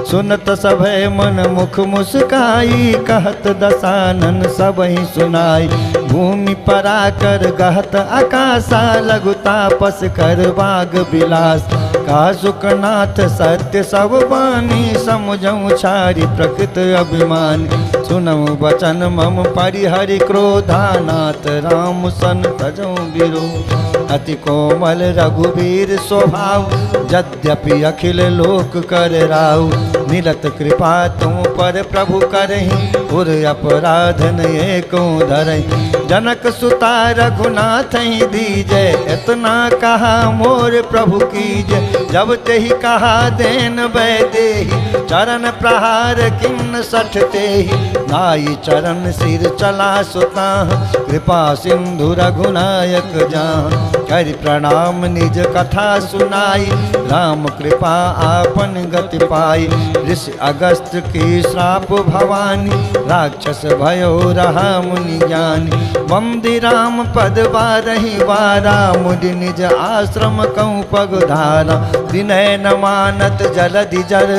सुनत सभय मन मुख मुस्काई, कहत दसानन सबहि सुनाई। भूमि पराकर गहत आकाशा, लघु तापस कर बाग विलास। का सुखनाथ सत्य सब बानी, समुझऊँ छारी प्रकृत अभिमानी। सुनऊ बचन मम परिहरि क्रोधा, नाथ राम सन तजऊँ विरोध। अति कोमल रघुवीर स्वभाव, यद्यपि अखिल लोक कर राव। निरत कृपा तुम पर प्रभु करहि, उर अपराध एको धरहि। जनक सुता रघुनाथ ही दीजय, इतना कहा मोर प्रभु कीजय। जब तेहि कहा देन वैदेही, चरण प्रहार किन्न सठ तेहि। नाई चरण सिर चला सुताह, कृपा सिंधु रघुनायक जाह। करि प्रणाम निज कथा सुनाई, राम कृपा आपन गति पाई। ऋषि अगस्त की श्राप भवानी, राक्षस भयो रहा मुनि ज्ञानी। वंदि राम पद बारहि बारा, मुदि निज आश्रम कऊँ पग धारा। विनय न मानत जलधि जर,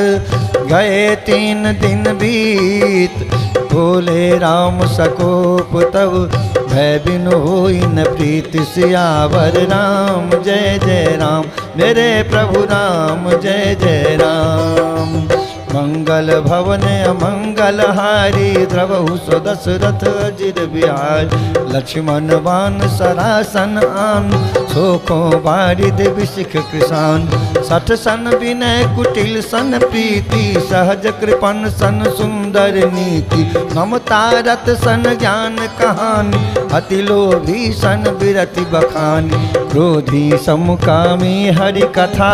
गए 3 दिन बीत। बोले राम सकोप तब, भय बिनु होई न प्रीत। सियावर राम जय जय राम, मेरे प्रभु राम जय जय राम। मंगल भवन अमंगल हारी, द्रवहु सुदशरथ अजिर बिहारी। लक्ष्मण बान सरासन आन, सोखो बारिद विशिख किसान। 60 सन विनय कुटिल सन प्रीति, सहज कृपन सन सुंदर नीति। ममता रत सन ज्ञान कहानी, अति लोभी सन विरति बखानी। क्रोधी समकामी हरि कथा,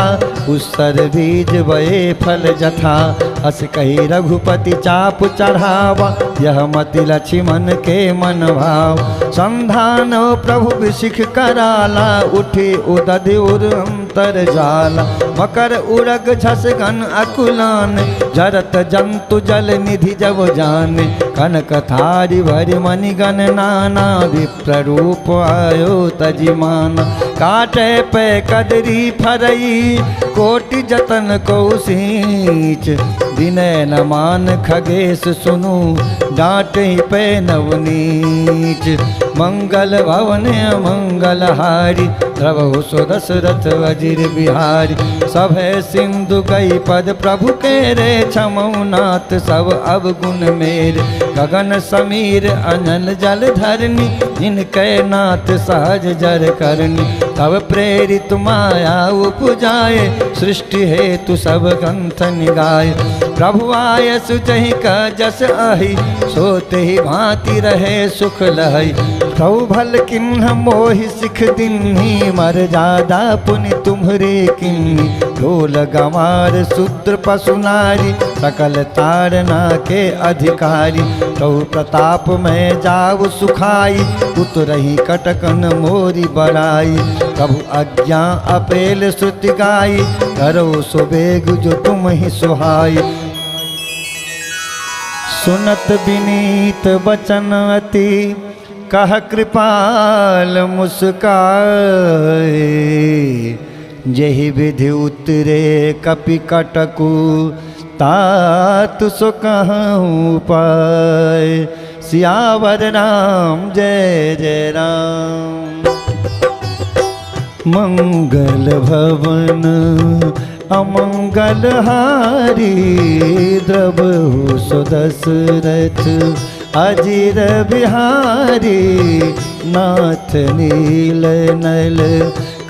उत्सर बीज बये फल जथा। अस कही रघुपति चाप चढ़ावा, यह मति लक्ष्मण के मन भाव। संधान प्रभु विशिख कराला, उठे उदधि उर अंतर जाला। मकर उरग झस गन अकुलान, जरत जंतु जल निधि जब जाने। कनक थारी भरि मणिगण नाना, विप्र रूप आयो तजिमाना। काटे पे कदरी फरई, कोटि जतन को सींच। विनय न मान खगेश सुनु, डांटे पे नवनीच। मंगल भवन मंगल हारी, द्रवहु सुदशरथ अजिर बिहारी। सभय सिंधु गई पद प्रभु के रे, क्षमऊ नाथ सब अवगुण मेरे। गगन समीर अनल जल धरनी, इनके नाथ सहज जर करनी, तब प्रेरित माया उपजाए, सृष्टि हेतु सब ग्रंथ निगाए। प्रभु आय सुचहि का जस आहि, सोते ही भांति रहे सुख लहई। प्रभु भल किन्ह मोहि सिख दिन्ही, मर्यादा पुनि तुम्हरे किन्ही। ढोल गंवार शूद्र पशु नारी, सकल तारना के अधिकारी। प्रभु प्रताप में जाऊ सुखाई, उतरही कटकन मोरी बड़ाई। प्रभु आज्ञा अपेल श्रुति गाई, करो सुबेग जो तुम ही सुहाई। सुनत विनीत बचन अति, कह कृपाल मुस्काए। जेहि विधि उतरे कपि कटकु, तात सो कहूँ पाए। सियावर राम जय जय राम। मंगल भवन अमंगल हारी, द्रवहु सो दशरथ अजिर बिहारी। नाथ नील नल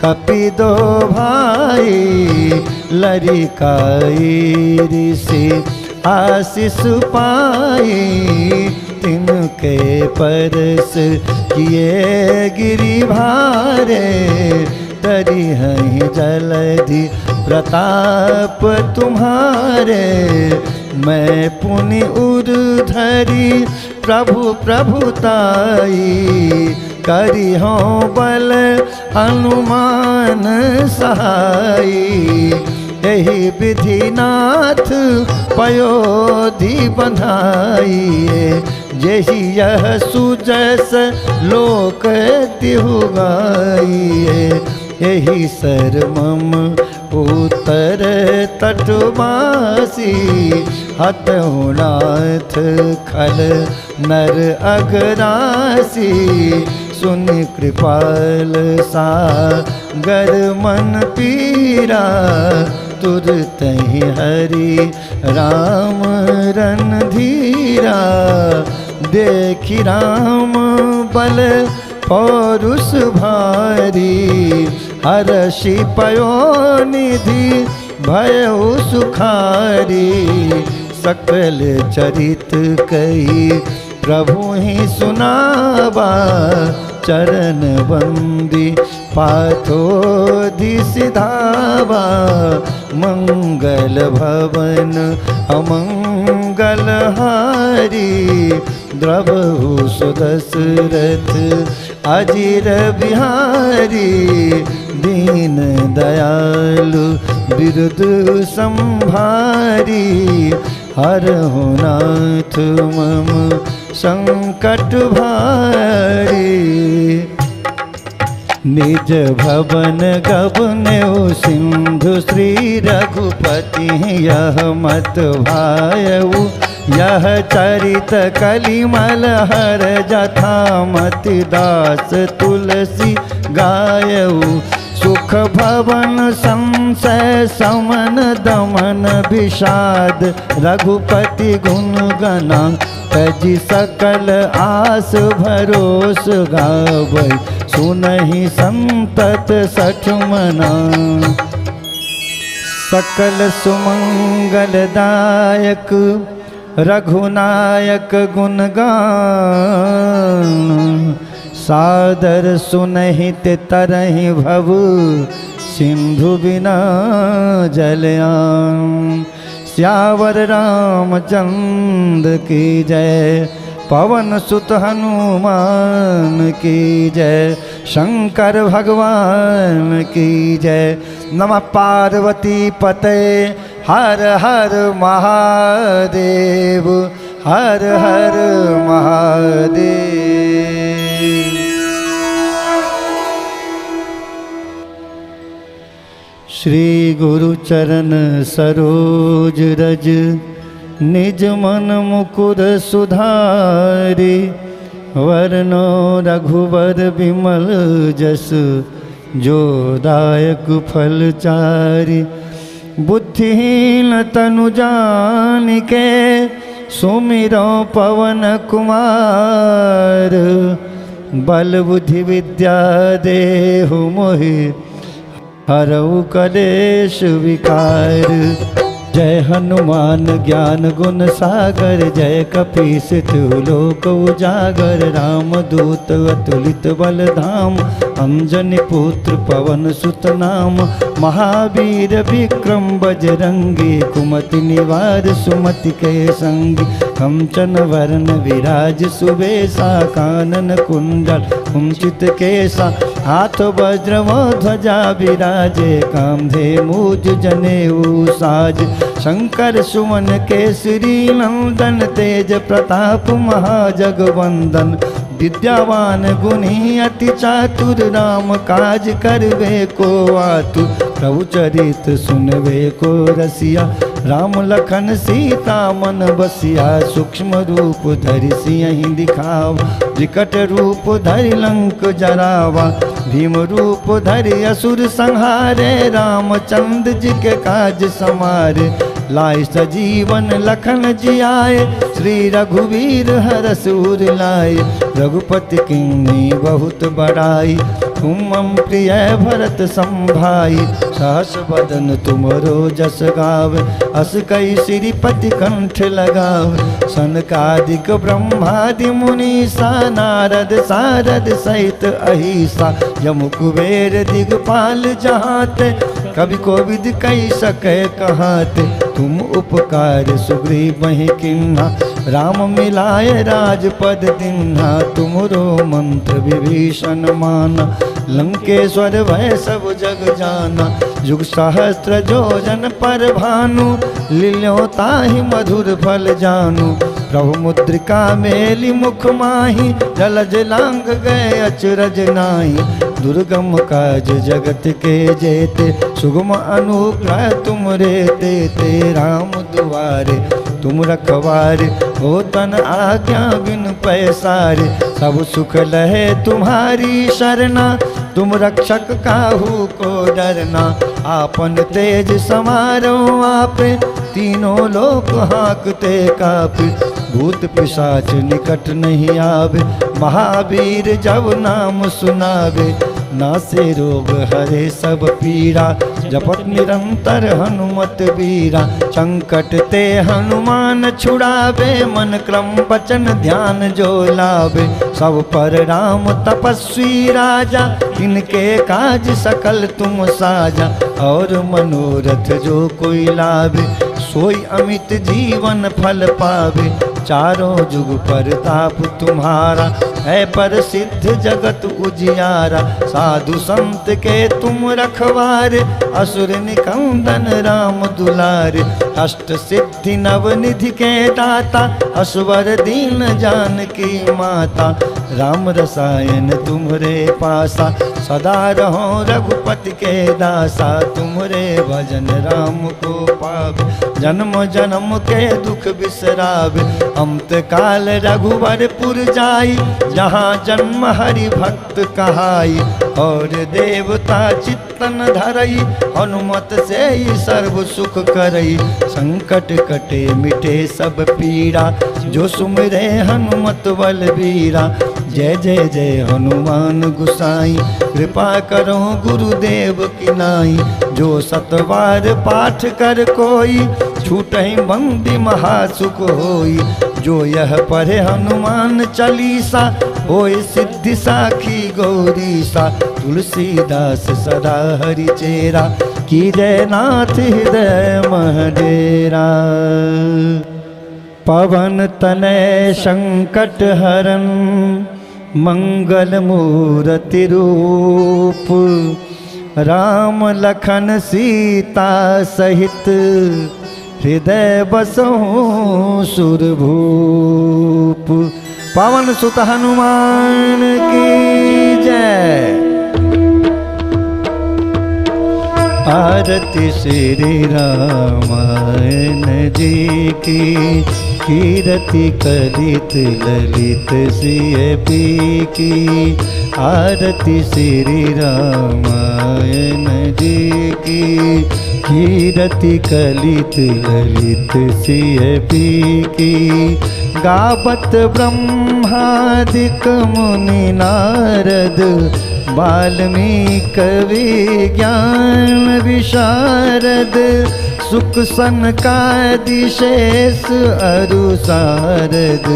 कपि दो भाई, लरिकाई ऋषि आशीष पाई। तिनके परस किए गिरि भारे, तरी हहीं जलधि प्रताप तुम्हारे। मैं पुनि उर्धरि प्रभु प्रभुताई, करी हों बल हनुमान सहाई। यही विधि नाथ पयोधि बंधाइए, यही यह सुजस लोक तिहु गाइए। यही सरमम उत्तर तटवासी, हतहु नाथ खल नर अगरासी। सुनि कृपाल सागर मन पीरा, तुरत ही हरि राम रन धीरा। देखि राम बल पौरुष भारी, हरषि पयो निधि भयउ सुखारी। सकल चरित कही प्रभु ही सुनावा, चरण बंदी पाथोधि सिधावा। मंगल भवन अमंगल हारी, द्रवहु सो दशरथ अजिर बिहारी। दीन दयालु बिरुद संभारी, हरहु नाथ मम संकट भारी। निज भवन गबनेउ सिंधु श्री रघुपति, यह मत भायउ यह चरित कलिमल हर। जथामति दास तुलसी गायउ, सुख भवन संशय समन दमन विषाद। रघुपति गुण गना तजि सकल आस भरोस गावै। सुनहि संतत सठ मना, सकल सुमंगल दायक रघुनायक गुणगान। सादर सुनहित तरहि भव, सिंधु बिना जलयान। श्यावर रामचंद्र की जय, पवन सुत हनुमान की जय। शंकर भगवान की जय। नमः पार्वती पते, हर हर महादेव, हर हर महादेव। श्री गुरु चरण सरोज रज, निज मन मुकुर सुधारी। वरनो रघुवर विमल जस, जो दायक फल चारि। बुद्धिहीन तनु जानिके, सुमिरो पवन कुमार। बल बुद्धि विद्या देहु मोहि हरऊ कलेश विकार। जय हनुमान ज्ञान गुण सागर, जय कपीस तिहु लोक उजागर। राम दूत अतुलित बल धाम, अंजनी पुत्र पवन सुत नाम। महावीर विक्रम बजरंगी, कुमति निवार सुमति के संगी। कंचन वरण विराज सुबेसा, कानन कुंडल कुंचित केसा। हाथ वज्र ध्वजा विराजे, कांधे मूज जनेऊ साज। शंकर सुमन केसरी नंदन, तेज प्रताप महाजगवंदन। विद्यावान गुणी अति चातुर, राम काज करवे को आतुर। प्रभु चरित सुनवे को रसिया, राम लखन सीता मन बसिया। सूक्ष्म रूप धरि सियहि दिखावा, विकट रूप धरि लंक जरावा। भीम रूप धरि असुर संहारे, रामचंद्र जी के काज समारे। लाए सजीवन लखन जियाए, श्री रघुवीर हरष उर लाए। रघुपति किन्नी बहुत बड़ाई, तुम मम प्रिय भरत संभाई। सहस बदन तुमरो जस गावे, अस कई श्रीपति कंठ लगावे। सनकादिक ब्रह्मादि मुनीसा, नारद सारद सहित अहिसा। यम कुबेर दिगपाल जहाते, कवि कोविद कई सके कहाते। तुम उपकार सुग्रीव बहि किन्हा, राम मिलाए राजपद दिन्हा। तुमरो मंत्र विभीषण माना, लंकेश्वर भय सब जग जाना। युग सहस्त्र योजन पर भानु, लील्यो ताहि मधुर फल जानू। प्रभु मुद्रिका मेली मुख माही, जलज लांग गए अचरज नाही। दुर्गम काज जगत के जेते, सुगम अनुग्रह तुम रे देते। राम दुआरे तुम रखवारे, हो तन आज्ञा बिन पैसारे। सब सुख लहे तुम्हारी शरणा, तुम रक्षक काहू को डरना। आपन तेज समारो आपे, तीनों लोक हाँकते कापे। भूत पिशाच निकट नहीं आवे, महावीर जब नाम सुनावे। नासे रोग हरे सब पीरा, जपत निरंतर हनुमत बीरा। संकट ते हनुमान छुड़ावे, मन क्रम वचन ध्यान जो लावे। सब पर राम तपस्वी राजा, इनके काज सकल तुम साजा। और मनोरथ जो कोई लावे, सोई अमित जीवन फल पावे। चारों जुग परताप तुम्हारा, है प्रसिद्ध जगत उजियारा। साधु संत के तुम रखवारे, असुर निकंदन राम दुलारे। अष्ट सिद्धि नव निधि के दाता, असवर दीन जानकी माता। राम रसायन तुम्हरे पासा, सदा रहो रघुपति के दासा। तुम्हरे भजन राम को पावे, जन्म जन्म के दुख बिसरावे। अंत काल रघुवरपुर जाई, जहाँ जन्म हरि भक्त कहाई। और देवता चित्तन धरई, हनुमत से ही सर्व सुख करई। संकट कटे मिटे सब पीड़ा, जो सुमिरे हनुमत बलबीरा। जय जय जय हनुमान गुसाई, कृपा करो गुरुदेव की नाई। जो सतवार पाठ कर कोई, छूटहि बंदी महासुख होई। जो यह पढ़े हनुमान चालीसा, होय सिद्धि साखी गौरीसा। तुलसीदास सदा हरि चेरा, की जय नाथ हृदय महडेरा। पवन तनय संकट हरन, मंगल मूर्ति रूप। राम लखन सीता सहित, हृदय बसहु सुरभूप। पवन सुत हनुमान की जय। आरती श्री रामायण जी की, कीरति कलित ललित सिय पी की। आरती श्री रामायण जी की, कीरति कलित ललित सिय पी की। गावत ब्रह्मादिक मुनि नारद, वाल्मीकि ज्ञान विशारद। सुख सनकादि शेष अरु सारद,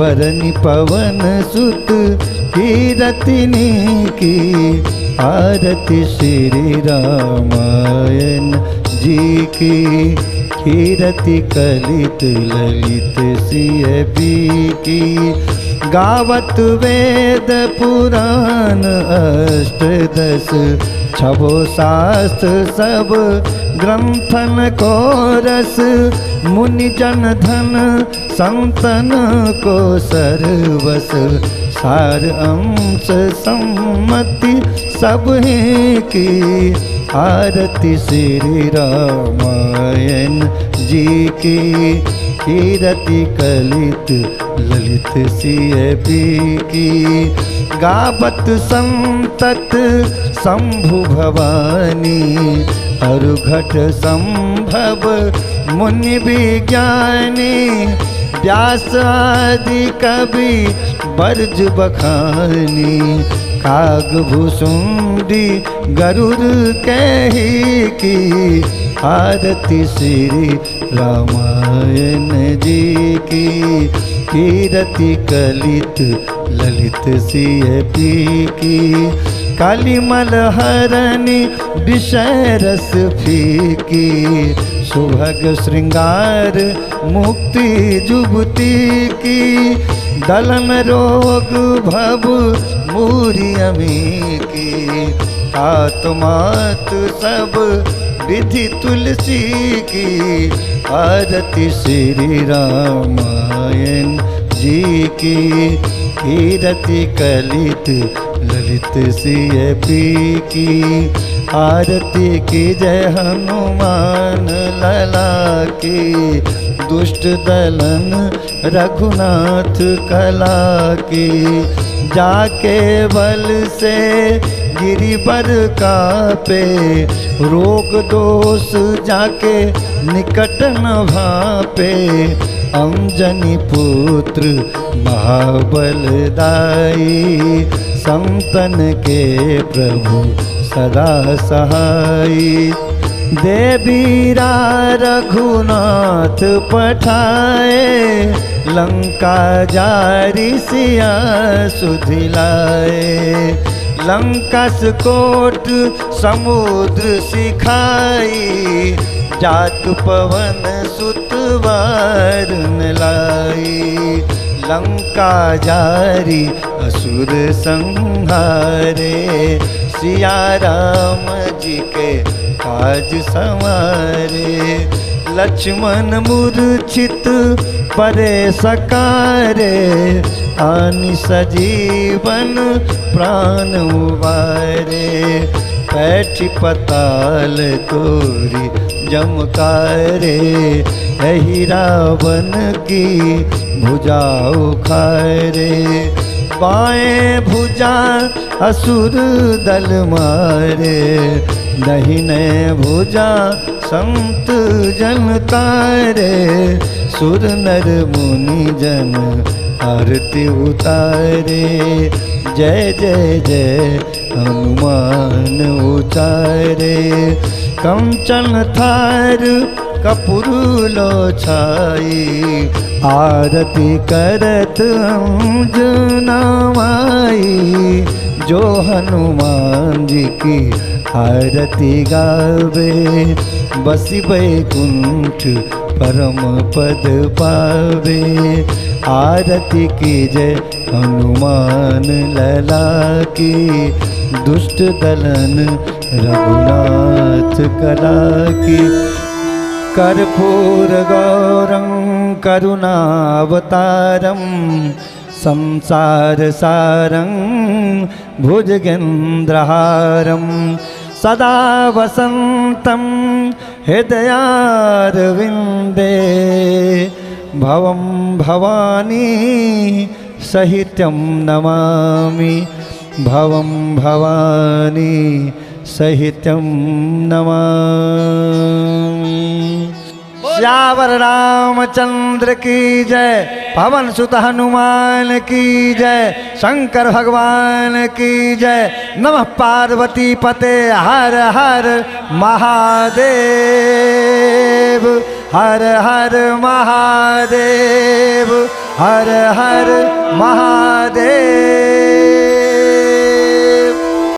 बरनि पवन सुत कीरतिनी की। आरती श्री रामायण जी की, कीरति कलित ललित सिय पी की। गावत वेद पुराण अष्टदश, छबो शास्त्र सब ग्रंथन को रस। मुनि जन धन संतन को सर्वस, सार अंश सम्मति सब ही की। आरती श्री रामायण जी की, कीरति कलित ललित सिय पी की। गावत संतत शंभु भवानी, अरुघट संभव मुनि विज्ञानी। व्यास आदि कवि बरज बखानी, काग भुसुंडी गरुड़ कही की। आरती श्री रामायण जी की, कीरति कलित ललित सिय पी की। कालीमल हरनि विषय रस फीकी, सुभग श्रृंगार मुक्ति जुगती की। दलन रोग भव मूरी अमी की, आत्मात सब विधि तुलसी की। आरती श्री रामायण जी की, कीरति कलित ललित सिय पी की। आरती की जय हनुमान लला की, दुष्ट दलन रघुनाथ कला की। जाके बल से गिरिवर कापे, रोग दोष जाके निकट न भापे। अंजनी पुत्र महाबलदाई, संतन के प्रभु सदा सहाई। देवीरा रघुनाथ पठाए, लंका जारी सिया सुधिलाए। लंका कोट समुद्र सिखाई, जात पवन सुत वारन लाई। लंका जारी असुर संहारे, सिया राम जी के काज संवारे। लक्ष्मण मूर्छित परे सकारे, आनि सजीवन प्राण उबारे। पैठी पताल तोरी जमकारे, यही रावण की भुजा उखारे। बाएं भुजा असुर दल मारे, दाहिने भुजा संत जन तारे। सुर नर मुनि जन आरती उतारे, जय जय जय हनुमान उचारे। कंचन थार कपूर लो छाई, आरती करत अंजना माई। जो हनुमान जी की आरती गावे, बसी बैकुंठ परम पद पावे। आरती की जय हनुमान लला की, दुष्ट दलन रघुनाथ कला की। कर्पूर गौरं करुणावतारं, संसार सारं भुजगेन्द्रहारं। सदा वसन्तं हृदयारविन्दे भवं भवानी सहितं नमामि भवं भवानी सहितं नमामि। श्यावर रामचंद्र की जय, पवन सुत हनुमान की जय, शंकर भगवान की जय। नमः पार्वती पते हर हर महादेव, हर हर महादेव, हर हर महादेव।